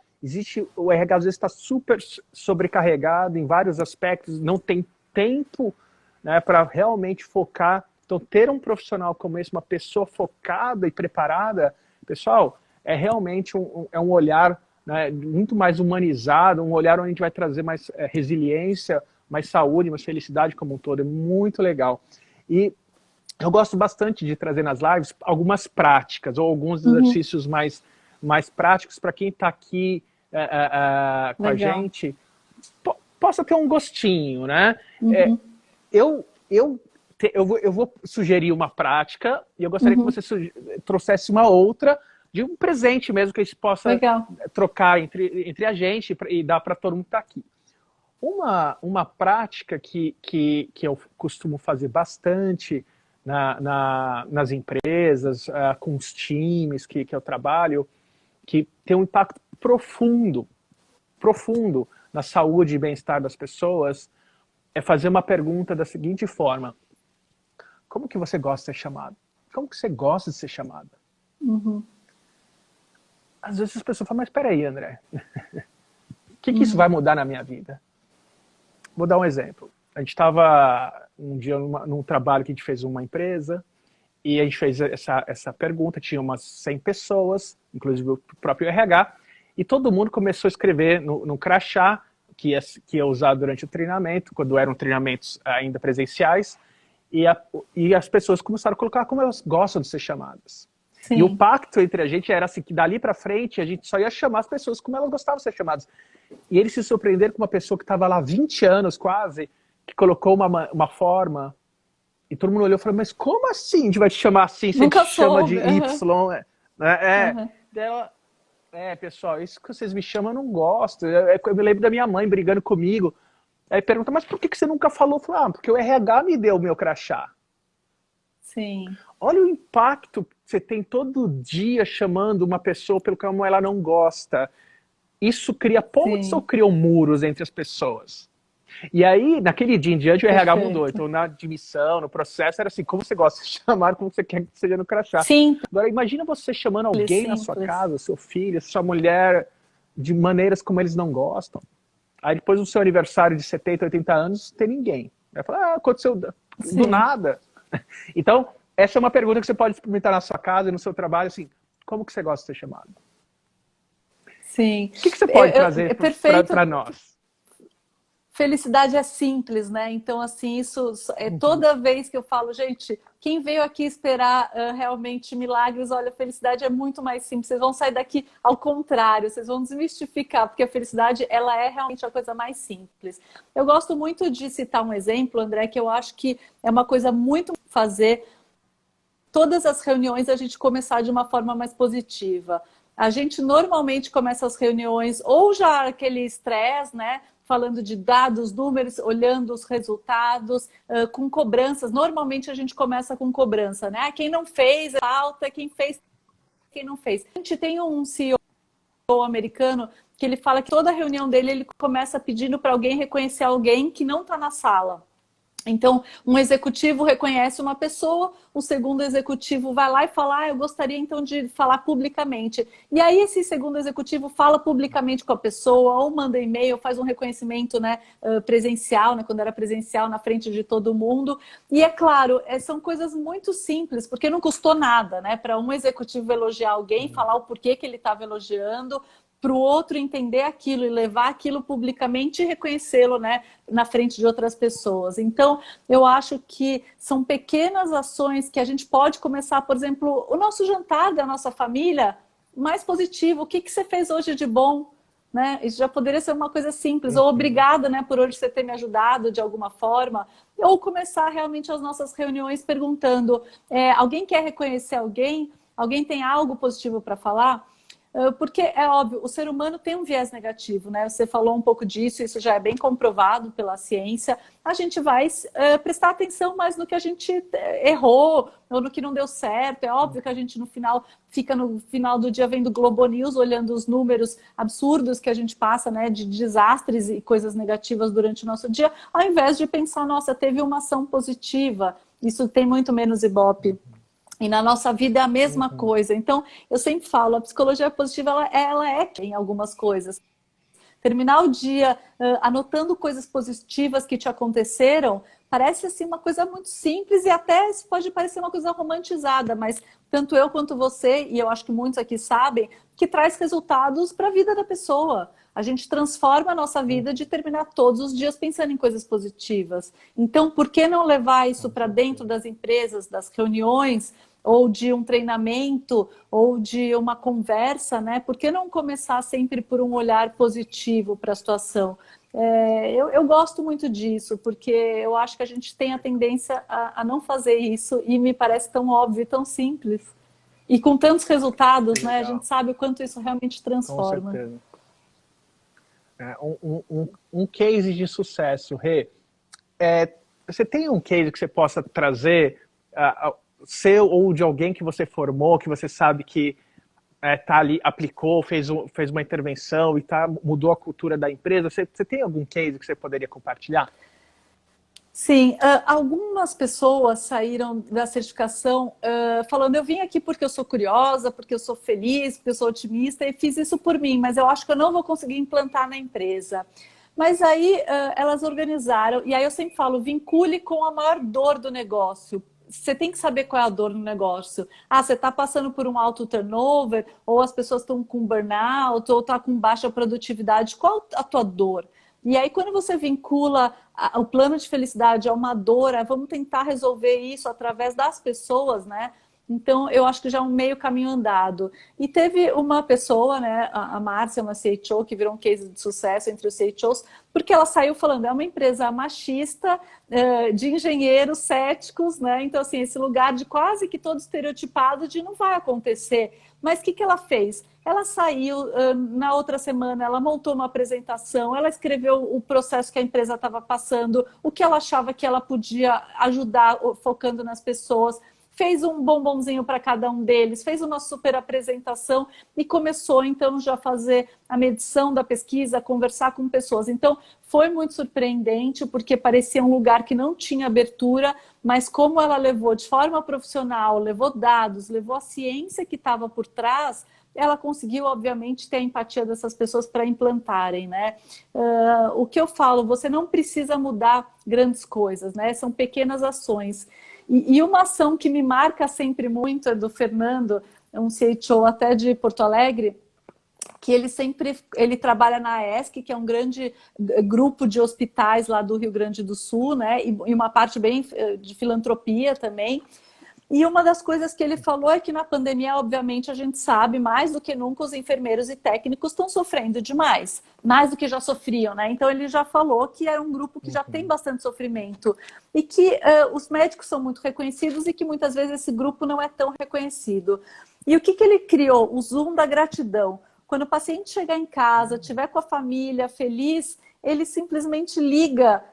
Speaker 1: O RH às vezes está super sobrecarregado em vários aspectos, não tem tempo, né, para realmente focar Então, ter um profissional como esse, uma pessoa focada e preparada, pessoal, é realmente um olhar, né, muito mais humanizado, um olhar onde a gente vai trazer mais resiliência, mais saúde, mais felicidade como um todo. É muito legal. E eu gosto bastante de trazer nas lives algumas práticas ou alguns exercícios mais práticos para quem está aqui com a gente, possa ter um gostinho, né? Eu vou sugerir uma prática e eu gostaria que você trouxesse uma outra de um presente mesmo que a gente possa trocar entre a gente e dar para todo mundo que está aqui. Uma prática que eu costumo fazer bastante nas empresas, com os times que eu trabalho, que tem um impacto profundo na saúde e bem-estar das pessoas, é fazer uma pergunta da seguinte forma: como que você gosta de ser chamado? Como que você gosta de ser chamada? Às vezes as pessoas falam, mas peraí, André, o que isso vai mudar na minha vida? Vou dar um exemplo. A gente estava um dia num trabalho que a gente fez uma empresa e a gente fez essa pergunta, tinha umas 100 pessoas, inclusive o próprio RH, e todo mundo começou a escrever no crachá, que é usado durante o treinamento, quando eram treinamentos ainda presenciais, e as pessoas começaram a colocar como elas gostam de ser chamadas. Sim. E o pacto entre a gente era assim, que dali para frente a gente só ia chamar as pessoas como elas gostavam de ser chamadas. E eles se surpreenderam com uma pessoa que estava lá há 20 anos quase, que colocou uma forma, e todo mundo olhou e falou, mas como assim a gente vai te chamar assim, se a gente chama de Y? Dela, pessoal, isso que vocês me chamam eu não gosto. Eu me lembro da minha mãe brigando comigo. Aí pergunta, mas por que você nunca falou? Eu falei, porque o RH me deu o meu crachá.
Speaker 2: Sim.
Speaker 1: Olha o impacto que você tem todo dia chamando uma pessoa pelo como ela não gosta. Isso cria pontes ou criam muros entre as pessoas? E aí, naquele dia em diante, o RH mudou. Então, na admissão, no processo, era assim, como você gosta de chamar, como você quer que seja no crachá.
Speaker 2: Sim.
Speaker 1: Agora, imagina você chamando alguém na sua casa, seu filho, sua mulher, de maneiras como eles não gostam. Aí, depois do seu aniversário de 70, 80 anos, não tem ninguém. Vai falar, aconteceu do nada. Então, essa é uma pergunta que você pode experimentar na sua casa e no seu trabalho, assim, como que você gosta de ser chamado?
Speaker 2: Sim.
Speaker 1: O que você pode trazer para nós?
Speaker 2: Felicidade é simples, né? Então, assim, isso é toda vez que eu falo, gente, quem veio aqui esperar realmente milagres, olha, a felicidade é muito mais simples. Vocês vão sair daqui ao contrário, vocês vão desmistificar, porque a felicidade, ela é realmente a coisa mais simples. Eu gosto muito de citar um exemplo, André, que eu acho que é uma coisa muito fazer todas as reuniões a gente começar de uma forma mais positiva. A gente normalmente começa as reuniões ou já aquele estresse, né? Falando de dados, números, olhando os resultados, com cobranças. Normalmente a gente começa com cobrança, né? Quem não fez, falta, quem fez, quem não fez. A gente tem um CEO americano que ele fala que toda reunião dele ele começa pedindo para alguém reconhecer alguém que não está na sala. Então, um executivo reconhece uma pessoa, o segundo executivo vai lá e fala, eu gostaria então de falar publicamente. E aí esse segundo executivo fala publicamente com a pessoa, ou manda e-mail, faz um reconhecimento, né, presencial, né, quando era presencial, na frente de todo mundo. E é claro, são coisas muito simples, porque não custou nada, né, para um executivo elogiar alguém, falar o porquê que ele estava elogiando, para o outro entender aquilo e levar aquilo publicamente e reconhecê-lo, né, na frente de outras pessoas. Então, eu acho que são pequenas ações que a gente pode começar, por exemplo, o nosso jantar da nossa família, mais positivo. O que você fez hoje de bom? Né? Isso já poderia ser uma coisa simples. Ou obrigada, né, por hoje você ter me ajudado de alguma forma. Ou começar realmente as nossas reuniões perguntando, alguém quer reconhecer alguém? Alguém tem algo positivo para falar? Porque é óbvio, o ser humano tem um viés negativo, né? Você falou um pouco disso, isso já é bem comprovado pela ciência. A gente vai prestar atenção mais no que a gente errou ou no que não deu certo. É óbvio que a gente no final fica no final do dia vendo Globo News, olhando os números absurdos que a gente passa, né, de desastres e coisas negativas durante o nosso dia, ao invés de pensar, nossa, teve uma ação positiva. Isso tem muito menos ibope. E na nossa vida é a mesma coisa. Então, eu sempre falo, a psicologia positiva, ela é em algumas coisas. Terminar o dia anotando coisas positivas que te aconteceram, parece assim uma coisa muito simples e até pode parecer uma coisa romantizada, mas tanto eu quanto você, e eu acho que muitos aqui sabem, que traz resultados para a vida da pessoa. A gente transforma a nossa vida de terminar todos os dias pensando em coisas positivas. Então, por que não levar isso para dentro das empresas, das reuniões, ou de um treinamento, ou de uma conversa, né? Por que não começar sempre por um olhar positivo para a situação? Eu gosto muito disso, porque eu acho que a gente tem a tendência a não fazer isso, e me parece tão óbvio e tão simples. E com tantos resultados, né? A gente sabe o quanto isso realmente
Speaker 1: Com
Speaker 2: transforma.
Speaker 1: certeza. Um case de sucesso, Rê. Você tem um case que você possa trazer, seu ou de alguém que você formou, que você sabe que tá ali, aplicou, fez uma intervenção e mudou a cultura da empresa? Você tem algum case que você poderia compartilhar?
Speaker 2: Sim, algumas pessoas saíram da certificação falando, eu vim aqui porque eu sou curiosa, porque eu sou feliz, porque eu sou otimista e fiz isso por mim, mas eu acho que eu não vou conseguir implantar na empresa. Mas aí elas organizaram, e aí eu sempre falo, vincule com a maior dor do negócio. Você tem que saber qual é a dor no negócio. Você está passando por um alto turnover, ou as pessoas estão com burnout, ou está com baixa produtividade. Qual a tua dor? E aí, quando você vincula o plano de felicidade a uma dor, vamos tentar resolver isso através das pessoas, né? Então, eu acho que já é um meio caminho andado. E teve uma pessoa, né, a Márcia, uma CHO, que virou um case de sucesso entre os CHOs, porque ela saiu falando, é uma empresa machista, de engenheiros céticos, né? Então, assim, esse lugar de quase que todo estereotipado de não vai acontecer. Mas o que ela fez? Ela saiu, na outra semana, ela montou uma apresentação, ela escreveu o processo que a empresa estava passando, o que ela achava que ela podia ajudar, focando nas pessoas, fez um bombonzinho para cada um deles, fez uma super apresentação e começou, então, já a fazer a medição da pesquisa, conversar com pessoas. Então, foi muito surpreendente, porque parecia um lugar que não tinha abertura, mas como ela levou de forma profissional, levou dados, levou a ciência que estava por trás, ela conseguiu, obviamente, ter a empatia dessas pessoas para implantarem, né? O que eu falo, você não precisa mudar grandes coisas, né? São pequenas ações. E uma ação que me marca sempre muito é do Fernando, um CHO até de Porto Alegre, que ele trabalha na AESC, que é um grande grupo de hospitais lá do Rio Grande do Sul, né? E uma parte bem de filantropia também. E uma das coisas que ele falou é que na pandemia, obviamente, a gente sabe, mais do que nunca, os enfermeiros e técnicos estão sofrendo demais, mais do que já sofriam, né? Então ele já falou que era um grupo que já tem bastante sofrimento e que os médicos são muito reconhecidos e que muitas vezes esse grupo não é tão reconhecido. E o que ele criou? O Zoom da gratidão. Quando o paciente chegar em casa, estiver com a família feliz, ele simplesmente liga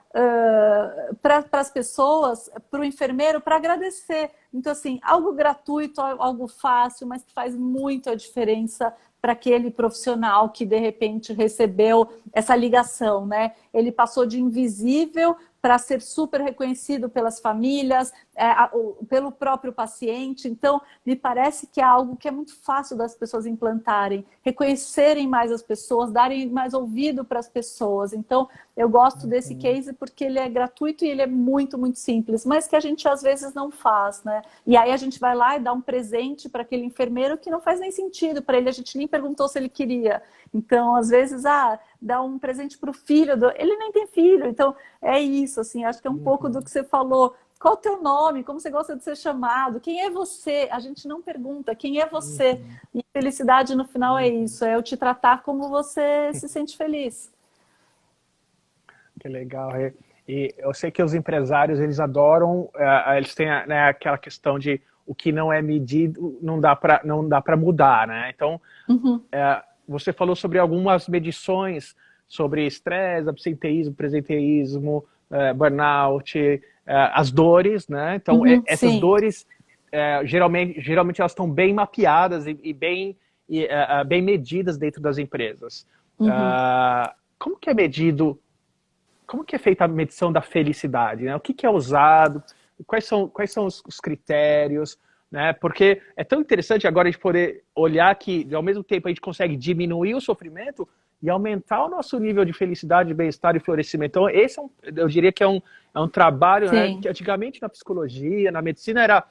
Speaker 2: para as pessoas, para o enfermeiro, para agradecer. Então, assim, algo gratuito, algo fácil, mas que faz muito a diferença para aquele profissional que, de repente, recebeu essa ligação, né? Ele passou de invisível para ser super reconhecido pelas famílias, pelo próprio paciente. Então, me parece que é algo que é muito fácil das pessoas implantarem, reconhecerem mais as pessoas, darem mais ouvido para as pessoas. Então, eu gosto desse case porque ele é gratuito e ele é muito, muito simples, mas que a gente às vezes não faz, né? E aí a gente vai lá e dá um presente para aquele enfermeiro que não faz nem sentido para ele, a gente nem perguntou se ele queria. Então, às vezes, dá um presente para o filho, ele nem tem filho. Então, é isso, assim, acho que é um pouco do que você falou. Qual o teu nome? Como você gosta de ser chamado? Quem é você? A gente não pergunta quem é você. E felicidade no final é isso, é eu te tratar como você se sente feliz.
Speaker 1: Que legal. E eu sei que os empresários, eles adoram, eles têm, né, aquela questão de o que não é medido, não dá para mudar, né? Então, você falou sobre algumas medições sobre estresse, absenteísmo, presenteísmo, burnout, as dores, né? Então, essas
Speaker 2: Sim.
Speaker 1: dores, geralmente elas estão bem mapeadas e bem medidas dentro das empresas. Como que é medido, como que é feita a medição da felicidade, né? O que é usado, quais são os critérios, né? Porque é tão interessante agora a gente poder olhar que, ao mesmo tempo, a gente consegue diminuir o sofrimento e aumentar o nosso nível de felicidade, bem-estar e florescimento. Então, esse eu diria que é um trabalho, né, que antigamente na psicologia, na medicina era,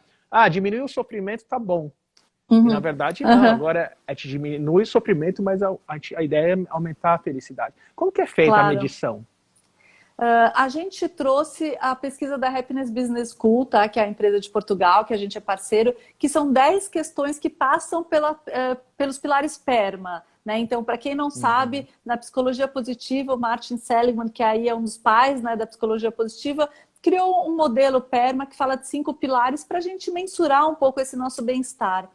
Speaker 1: diminuir o sofrimento, tá bom. E na verdade não, agora a gente diminui o sofrimento, mas a ideia é aumentar a felicidade. Como que é feita a medição?
Speaker 2: A gente trouxe a pesquisa da Happiness Business School, tá? Que é a empresa de Portugal, que a gente é parceiro, que são 10 questões que passam pelos pilares PERMA. Né? Então, para quem não sabe, na psicologia positiva, o Martin Seligman, que aí é um dos pais, né, da psicologia positiva, criou um modelo PERMA que fala de 5 pilares para a gente mensurar um pouco esse nosso bem-estar.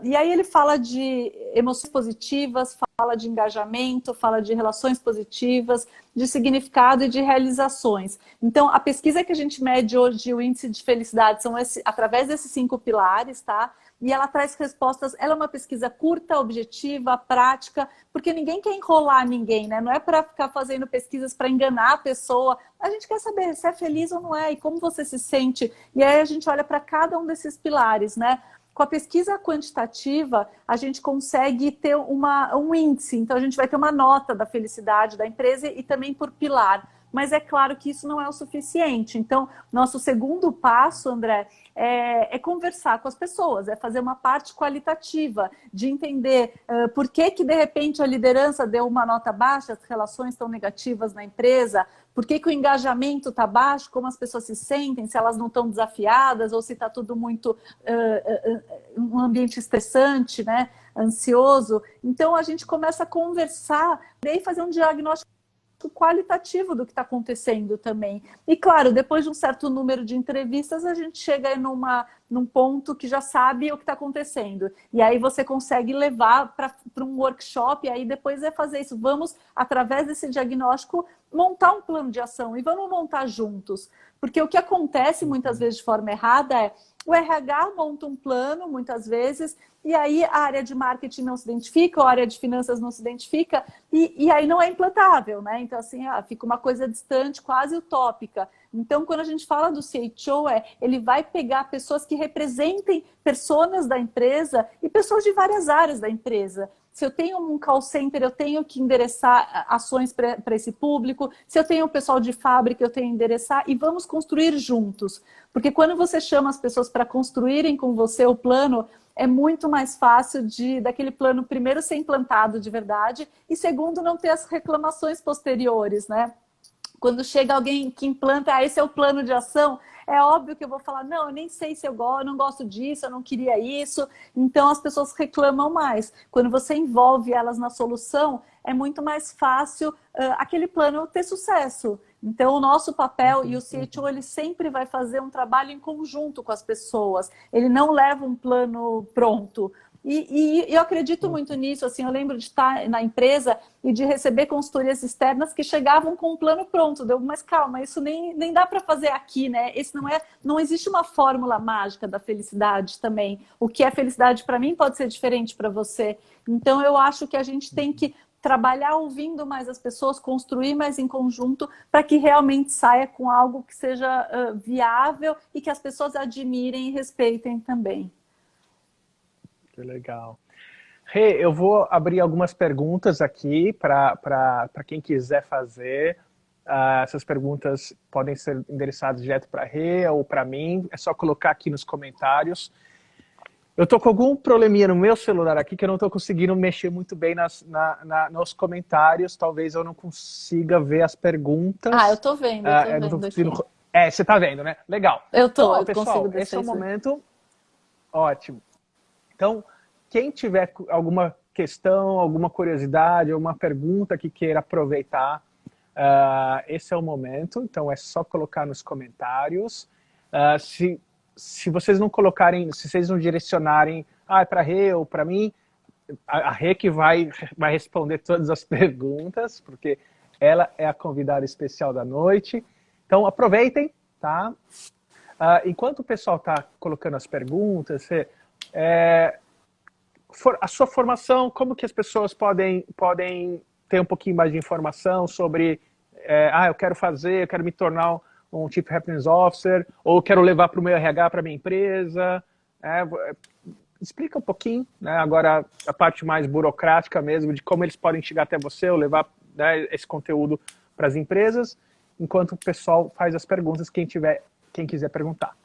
Speaker 2: E aí ele fala de emoções positivas, fala de engajamento, fala de relações positivas, de significado e de realizações. Então, a pesquisa que a gente mede hoje, o índice de felicidade, são através desses 5 pilares, tá? E ela traz respostas, ela é uma pesquisa curta, objetiva, prática, porque ninguém quer enrolar ninguém, né? Não é para ficar fazendo pesquisas para enganar a pessoa. A gente quer saber se é feliz ou não é, e como você se sente. E aí a gente olha para cada um desses pilares, né? Com a pesquisa quantitativa, a gente consegue ter um índice. Então, a gente vai ter uma nota da felicidade da empresa e também por pilar. Mas é claro que isso não é o suficiente. Então, nosso segundo passo, André, é conversar com as pessoas, é fazer uma parte qualitativa, de entender por que, de repente, a liderança deu uma nota baixa, as relações estão negativas na empresa, por que o engajamento está baixo, como as pessoas se sentem, se elas não estão desafiadas ou se está tudo muito um ambiente estressante, né, ansioso. Então, a gente começa a conversar e fazer um diagnóstico qualitativo do que está acontecendo também. E claro, depois de um certo número de entrevistas, a gente chega num ponto que já sabe o que está acontecendo. E aí você consegue levar para um workshop, e aí depois é fazer isso. Vamos, através desse diagnóstico, montar um plano de ação e vamos montar juntos. Porque o que acontece muitas vezes de forma errada é o RH monta um plano, muitas vezes, e aí a área de marketing não se identifica, a área de finanças não se identifica, e aí não é implantável, né? Então, assim, fica uma coisa distante, quase utópica. Então, quando a gente fala do CHO, ele vai pegar pessoas que representem personas da empresa e pessoas de várias áreas da empresa. Se eu tenho um call center, eu tenho que endereçar ações para esse público. Se eu tenho um pessoal de fábrica, eu tenho que endereçar. E vamos construir juntos. Porque quando você chama as pessoas para construírem com você o plano, é muito mais fácil daquele plano, primeiro, ser implantado de verdade e, segundo, não ter as reclamações posteriores, né? Quando chega alguém que implanta, esse é o plano de ação, é óbvio que eu vou falar, não, eu nem sei se eu não gosto disso, eu não queria isso. Então, as pessoas reclamam mais. Quando você envolve elas na solução, é muito mais fácil aquele plano ter sucesso. Então, o nosso papel, e o CHO, ele sempre vai fazer um trabalho em conjunto com as pessoas. Ele não leva um plano pronto. E eu acredito muito nisso, assim, eu lembro de estar na empresa e de receber consultorias externas que chegavam com um plano pronto. Mas calma, isso nem dá para fazer aqui, né? Não existe uma fórmula mágica da felicidade também. O que é felicidade para mim pode ser diferente para você. Então, eu acho que a gente tem que trabalhar ouvindo mais as pessoas, construir mais em conjunto, para que realmente saia com algo que seja viável e que as pessoas admirem e respeitem também.
Speaker 1: Que legal. Rê, eu vou abrir algumas perguntas aqui para quem quiser fazer. Essas perguntas podem ser endereçadas direto para a Rê ou para mim. É só colocar aqui nos comentários. Eu estou com algum probleminha no meu celular aqui que eu não estou conseguindo mexer muito bem nos comentários. Talvez eu não consiga ver as perguntas.
Speaker 2: Eu estou vendo, eu tô vendo aqui.
Speaker 1: Você está vendo, né? Legal.
Speaker 2: Eu
Speaker 1: consigo pessoal, esse é o momento. Ótimo. Então, quem tiver alguma questão, alguma curiosidade, alguma pergunta que queira aproveitar, esse é o momento. Então, é só colocar nos comentários. Se vocês não colocarem, se vocês não direcionarem, é para a Rê ou para mim, a Rê que vai responder todas as perguntas, porque ela é a convidada especial da noite. Então, aproveitem, tá? Enquanto o pessoal está colocando as perguntas, a sua formação, como que as pessoas podem ter um pouquinho mais de informação sobre, eu quero me tornar um Chief Happiness Officer, ou quero levar para o meu RH, para a minha empresa. explica um pouquinho, né, agora a parte mais burocrática mesmo, de como eles podem chegar até você ou levar, né, esse conteúdo para as empresas, enquanto o pessoal faz as perguntas, quem quiser perguntar.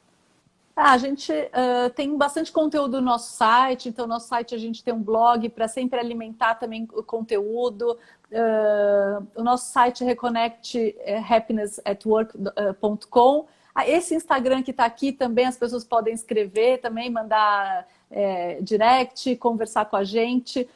Speaker 2: A gente tem bastante conteúdo no nosso site, então no nosso site a gente tem um blog para sempre alimentar também o conteúdo. O nosso site Reconnect happinessatwork.com. Esse Instagram que está aqui também as pessoas podem escrever, também mandar direct, conversar com a gente.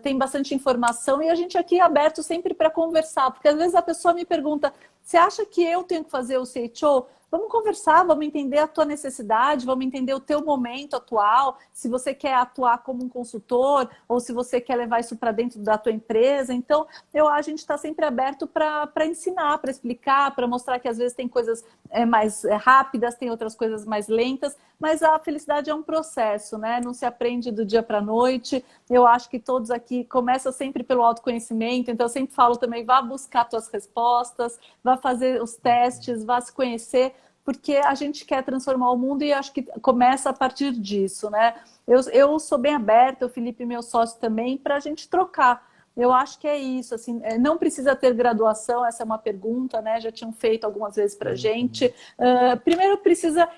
Speaker 2: Tem bastante informação e a gente aqui é aberto sempre para conversar, porque às vezes a pessoa me pergunta, você acha que eu tenho que fazer o CHO? Vamos conversar, vamos entender a tua necessidade, vamos entender o teu momento atual, se você quer atuar como um consultor ou se você quer levar isso para dentro da tua empresa. Então, a gente está sempre aberto para ensinar, para explicar, para mostrar que às vezes tem coisas mais rápidas, tem outras coisas mais lentas, mas a felicidade é um processo, né? Não se aprende do dia para a noite. Eu acho que todos aqui começam sempre pelo autoconhecimento, então eu sempre falo também, vá buscar tuas respostas, vá fazer os testes, vá se conhecer, porque a gente quer transformar o mundo e acho que começa a partir disso, né? Eu sou bem aberta, o Felipe, meu sócio também, para a gente trocar. Eu acho que é isso, assim, não precisa ter graduação, essa é uma pergunta, né? Já tinham feito algumas vezes para a gente. Primeiro precisa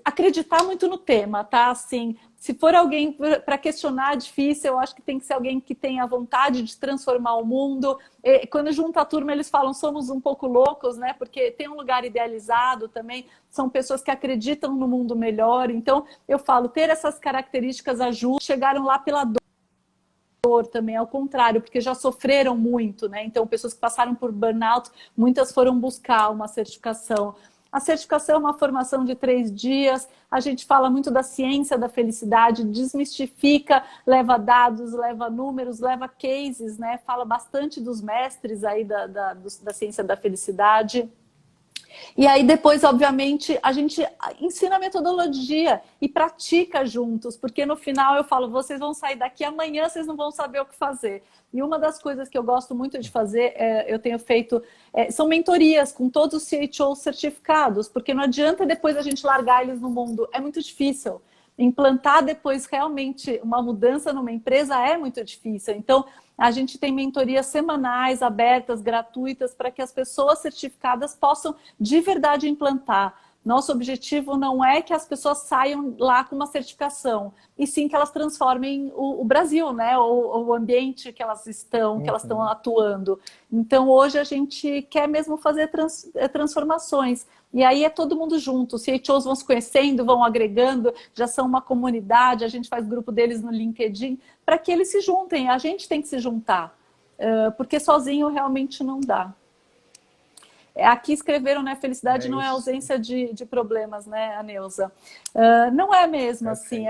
Speaker 2: acreditar muito no tema, tá? Assim, se for alguém para questionar difícil, eu acho que tem que ser alguém que tenha vontade de transformar o mundo. E, quando junta a turma, eles falam, somos um pouco loucos, né? Porque tem um lugar idealizado também, são pessoas que acreditam no mundo melhor. Então, eu falo, ter essas características ajuda, chegaram lá pela dor também, ao contrário, porque já sofreram muito, né? Então, pessoas que passaram por burnout, muitas foram buscar uma certificação. A certificação é uma formação de 3 dias, a gente fala muito da ciência da felicidade, desmistifica, leva dados, leva números, leva cases, né? Fala bastante dos mestres aí da ciência da felicidade. E aí depois, obviamente, a gente ensina a metodologia e pratica juntos, porque no final eu falo, vocês vão sair daqui amanhã, vocês não vão saber o que fazer. E uma das coisas que eu gosto muito de fazer, eu tenho feito, são mentorias com todos os CHOs certificados, porque não adianta depois a gente largar eles no mundo, é muito difícil. Implantar depois realmente uma mudança numa empresa é muito difícil. Então, a gente tem mentorias semanais, abertas, gratuitas, para que as pessoas certificadas possam de verdade implantar. Nosso objetivo não é que as pessoas saiam lá com uma certificação, e sim que elas transformem o Brasil, né? O ambiente que elas estão, que elas estão atuando. Então, hoje a gente quer mesmo fazer transformações. E aí é todo mundo junto, os CHOs vão se conhecendo, vão agregando, já são uma comunidade, a gente faz grupo deles no LinkedIn, para que eles se juntem, a gente tem que se juntar, porque sozinho realmente não dá. Aqui escreveram, né, felicidade não é ausência de problemas, né, a Neuza? Não é mesmo, assim,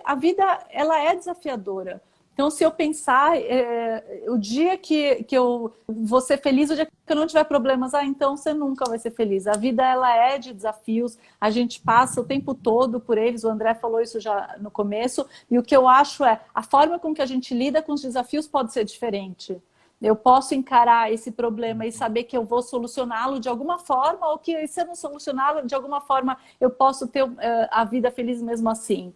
Speaker 2: a vida, ela é desafiadora. Então, se eu pensar, o dia que eu vou ser feliz, o dia que eu não tiver problemas, então você nunca vai ser feliz. A vida, ela é de desafios, a gente passa o tempo todo por eles, o André falou isso já no começo, e o que eu acho a forma com que a gente lida com os desafios pode ser diferente. Eu posso encarar esse problema e saber que eu vou solucioná-lo de alguma forma, ou que se eu não solucioná-lo, de alguma forma eu posso ter a vida feliz mesmo assim.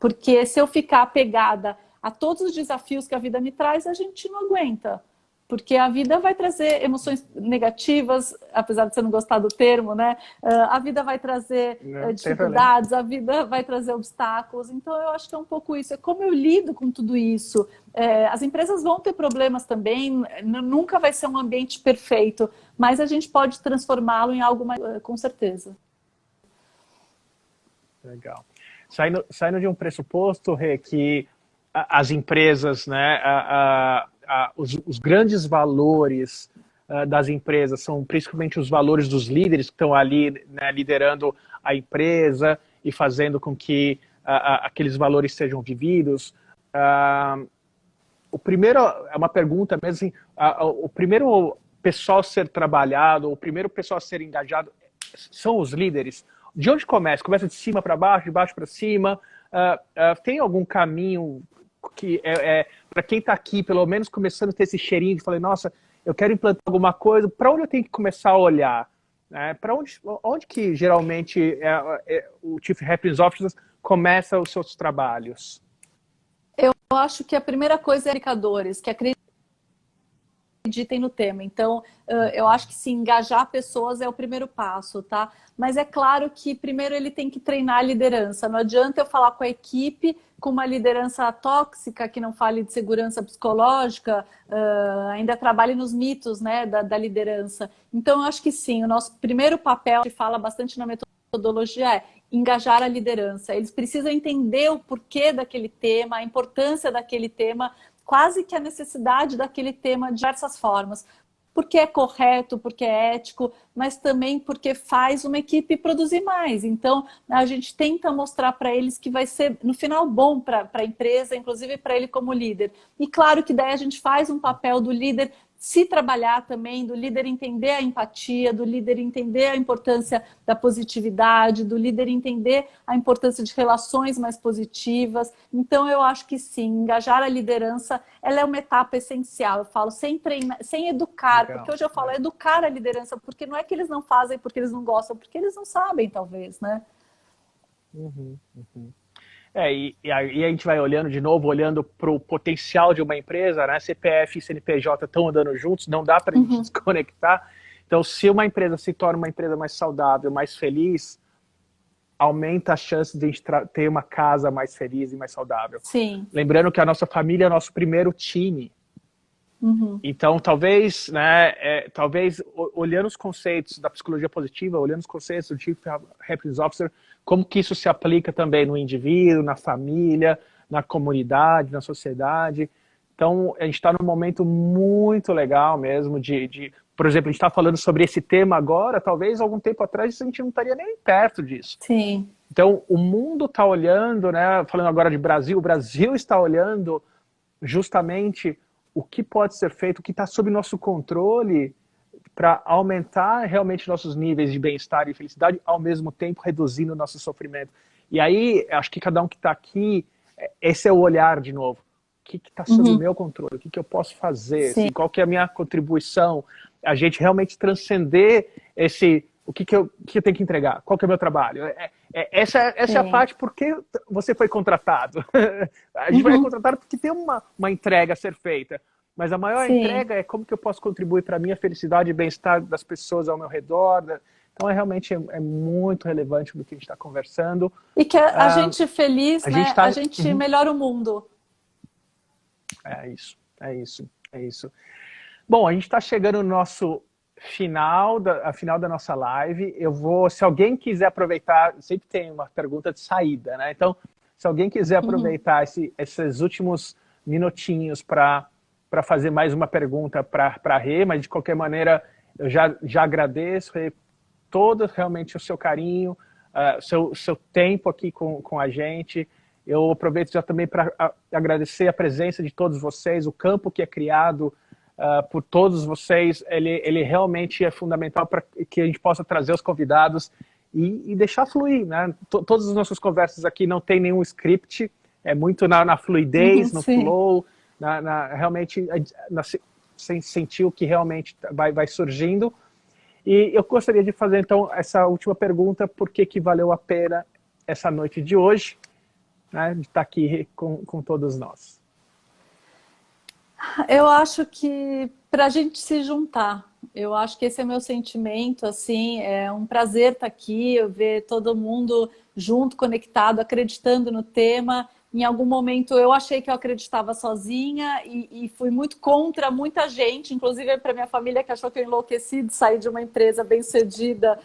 Speaker 2: Porque se eu ficar apegada a todos os desafios que a vida me traz, a gente não aguenta. Porque a vida vai trazer emoções negativas, apesar de você não gostar do termo, né? A vida vai trazer dificuldades, a vida vai trazer obstáculos. Então, eu acho que é um pouco isso. É como eu lido com tudo isso. As empresas vão ter problemas também, nunca vai ser um ambiente perfeito, mas a gente pode transformá-lo em algo mais, com certeza.
Speaker 1: Legal. Saindo de um pressuposto, Rê, que as empresas, né, os grandes valores das empresas são principalmente os valores dos líderes que estão ali, né, liderando a empresa e fazendo com que aqueles valores sejam vividos. O primeiro, é uma pergunta mesmo, assim, o primeiro pessoal a ser trabalhado, o primeiro pessoal a ser engajado são os líderes. De onde começa? Começa de cima para baixo, de baixo para cima? Tem algum caminho que para quem está aqui, pelo menos começando a ter esse cheirinho de falar, nossa, eu quero implantar alguma coisa, para onde eu tenho que começar a olhar? Para onde que geralmente o Chief Happiness Officer começa os seus trabalhos?
Speaker 2: Eu acho que a primeira coisa é indicadores, que acreditem no tema. Então, eu acho que sim, engajar pessoas é o primeiro passo, tá? Mas é claro que primeiro ele tem que treinar a liderança. Não adianta eu falar com a equipe com uma liderança tóxica, que não fale de segurança psicológica, ainda trabalhe nos mitos, né, da liderança. Então, eu acho que sim, o nosso primeiro papel, que fala bastante na metodologia, é engajar a liderança. Eles precisam entender o porquê daquele tema, a importância daquele tema, quase que a necessidade daquele tema de diversas formas. Porque é correto, porque é ético, mas também porque faz uma equipe produzir mais. Então, a gente tenta mostrar para eles que vai ser, no final, bom para a empresa, inclusive para ele como líder. E claro que daí a gente faz um papel do líder se trabalhar também, do líder entender a empatia, do líder entender a importância da positividade, do líder entender a importância de relações mais positivas. Então, eu acho que sim, engajar a liderança, ela é uma etapa essencial. Eu falo, sem treinar, sem educar, porque
Speaker 1: Legal.
Speaker 2: hoje eu falo educar a liderança, porque não é que eles não fazem porque eles não gostam, porque eles não sabem, talvez, né?
Speaker 1: Uhum, uhum. E aí a gente vai olhando de novo, olhando para o potencial de uma empresa, né? CPF e CNPJ estão andando juntos, não dá para a gente
Speaker 2: Uhum.
Speaker 1: desconectar. Então, se uma empresa se torna uma empresa mais saudável, mais feliz, aumenta a chance de a gente ter uma casa mais feliz e mais saudável.
Speaker 2: Sim.
Speaker 1: Lembrando que a nossa família é nosso primeiro time.
Speaker 2: Uhum.
Speaker 1: Então, talvez, né, talvez olhando os conceitos da psicologia positiva, olhando os conceitos do Chief Happiness Officer, como que isso se aplica também no indivíduo, na família, na comunidade, na sociedade. Então, a gente está num momento muito legal mesmo por exemplo, a gente está falando sobre esse tema agora, talvez algum tempo atrás a gente não estaria nem perto disso.
Speaker 2: Sim.
Speaker 1: Então, o mundo está olhando, né, falando agora de Brasil, o Brasil está olhando justamente o que pode ser feito, o que está sob nosso controle para aumentar realmente nossos níveis de bem-estar e felicidade, ao mesmo tempo reduzindo o nosso sofrimento. E aí, acho que cada um que está aqui, esse é o olhar de novo. O que está sob o
Speaker 2: Uhum.
Speaker 1: meu controle? O que eu posso fazer?
Speaker 2: Sim.
Speaker 1: Assim, qual que é a minha contribuição? A gente realmente transcender o que eu tenho que entregar? Qual que é o meu trabalho? Essa é a
Speaker 2: Sim.
Speaker 1: parte porque você foi contratado. A gente vai
Speaker 2: Uhum.
Speaker 1: contratado porque tem uma entrega a ser feita. Mas a maior
Speaker 2: Sim.
Speaker 1: entrega é como que eu posso contribuir para a minha felicidade e bem-estar das pessoas ao meu redor. Então, realmente é muito relevante do que a gente está conversando.
Speaker 2: E que a gente feliz,
Speaker 1: A gente
Speaker 2: né? A
Speaker 1: está...
Speaker 2: gente melhora o mundo.
Speaker 1: É isso, é isso, é isso. Bom, a gente está chegando no nosso final da nossa live. Eu vou, se alguém quiser aproveitar, sempre tem uma pergunta de saída, né? Então, se alguém quiser
Speaker 2: Uhum.
Speaker 1: aproveitar esses últimos minutinhos para fazer mais uma pergunta para a Rê, mas de qualquer maneira eu já agradeço, Rê, todo realmente o seu carinho, seu tempo aqui com a gente. Eu aproveito já também para agradecer a presença de todos vocês, o campo que é criado por todos vocês, ele realmente é fundamental para que a gente possa trazer os convidados e deixar fluir, né? Todas as nossas conversas aqui não tem nenhum script, é muito na
Speaker 2: Uhum.
Speaker 1: fluidez, no
Speaker 2: Sim.
Speaker 1: flow, realmente sem sentir o que realmente vai surgindo. E eu gostaria de fazer, então, essa última pergunta, por que valeu a pena essa noite de hoje, né, de estar aqui com todos nós.
Speaker 2: Eu acho que para a gente se juntar, eu acho que esse é meu sentimento, assim, é um prazer estar aqui, eu ver todo mundo junto, conectado, acreditando no tema. Em algum momento eu achei que eu acreditava sozinha e fui muito contra muita gente, inclusive para minha família que achou que eu enlouqueci de sair de uma empresa bem-sucedida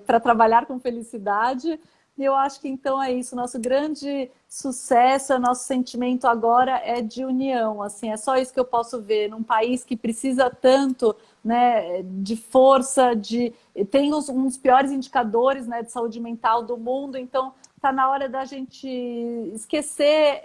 Speaker 2: para trabalhar com felicidade. E eu acho que então é isso, nosso grande sucesso, nosso sentimento agora é de união, assim, é só isso que eu posso ver num país que precisa tanto, né, de força, tem um dos piores indicadores, né, de saúde mental do mundo, então está na hora da gente esquecer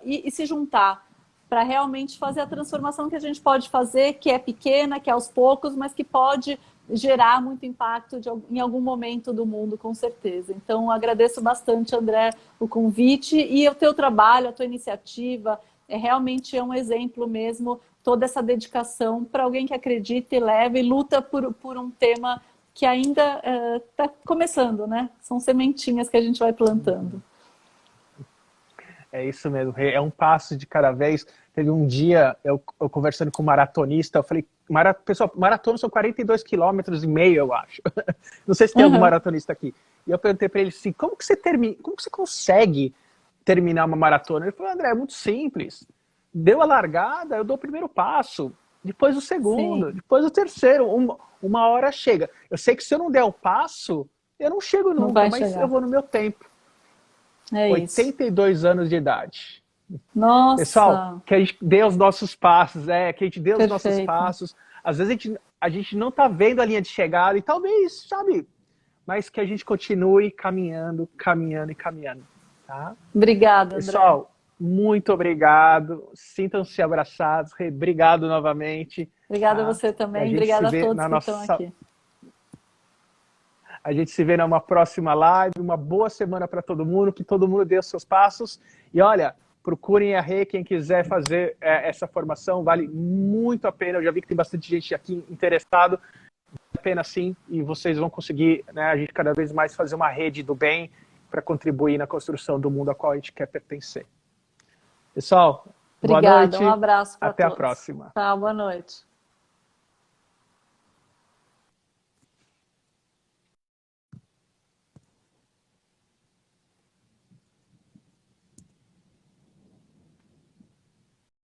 Speaker 2: e se juntar para realmente fazer a transformação que a gente pode fazer, que é pequena, que é aos poucos, mas que pode gerar muito impacto em algum momento do mundo, com certeza. Então, agradeço bastante, André, o convite e o teu trabalho, a tua iniciativa. Realmente é um exemplo mesmo, toda essa dedicação para alguém que acredita e leva e luta por um tema que ainda está começando, né? São sementinhas que a gente vai plantando.
Speaker 1: É isso mesmo, é um passo de cada vez. Teve um dia, eu conversando com um maratonista, eu falei, pessoal, maratona são 42,5 km, eu acho. Não sei se tem algum
Speaker 2: Uhum.
Speaker 1: maratonista aqui. E eu perguntei para ele assim, como que você consegue terminar uma maratona? Ele falou, André, é muito simples. Deu a largada, eu dou o primeiro passo, depois o segundo,
Speaker 2: Sim,
Speaker 1: depois o terceiro, uma hora chega. Eu sei que se eu não der o passo, eu não chego
Speaker 2: não
Speaker 1: nunca,
Speaker 2: vai
Speaker 1: mas eu
Speaker 2: chegar.
Speaker 1: vou no meu tempo.
Speaker 2: É isso.
Speaker 1: 82 anos de idade. Pessoal,
Speaker 2: Nossa,
Speaker 1: que a gente dê os nossos passos, que a gente dê os nossos
Speaker 2: perfeito.
Speaker 1: passos. Às vezes a gente não está vendo a linha de chegada e talvez, sabe, mas que a gente continue caminhando, caminhando e caminhando, tá?
Speaker 2: Obrigada, André.
Speaker 1: Pessoal, muito obrigado. Sintam-se abraçados. Obrigado novamente,
Speaker 2: Obrigada a
Speaker 1: tá?
Speaker 2: você
Speaker 1: E a
Speaker 2: também.
Speaker 1: gente se
Speaker 2: Obrigada a
Speaker 1: vê
Speaker 2: todos
Speaker 1: na
Speaker 2: que estão
Speaker 1: nossa,
Speaker 2: aqui.
Speaker 1: a gente se vê numa próxima live. Uma boa semana para todo mundo, que todo mundo dê os seus passos. E olha, procurem a Rê, quem quiser fazer essa formação, vale muito a pena. Eu já vi que tem bastante gente aqui interessado. Vale a pena sim, e vocês vão conseguir, né, a gente cada vez mais fazer uma rede do bem para contribuir na construção do mundo a qual a gente quer pertencer. Pessoal, boa
Speaker 2: Obrigada. Um
Speaker 1: noite,
Speaker 2: abraço para
Speaker 1: até a
Speaker 2: todos.
Speaker 1: próxima.
Speaker 2: Tchau, boa noite.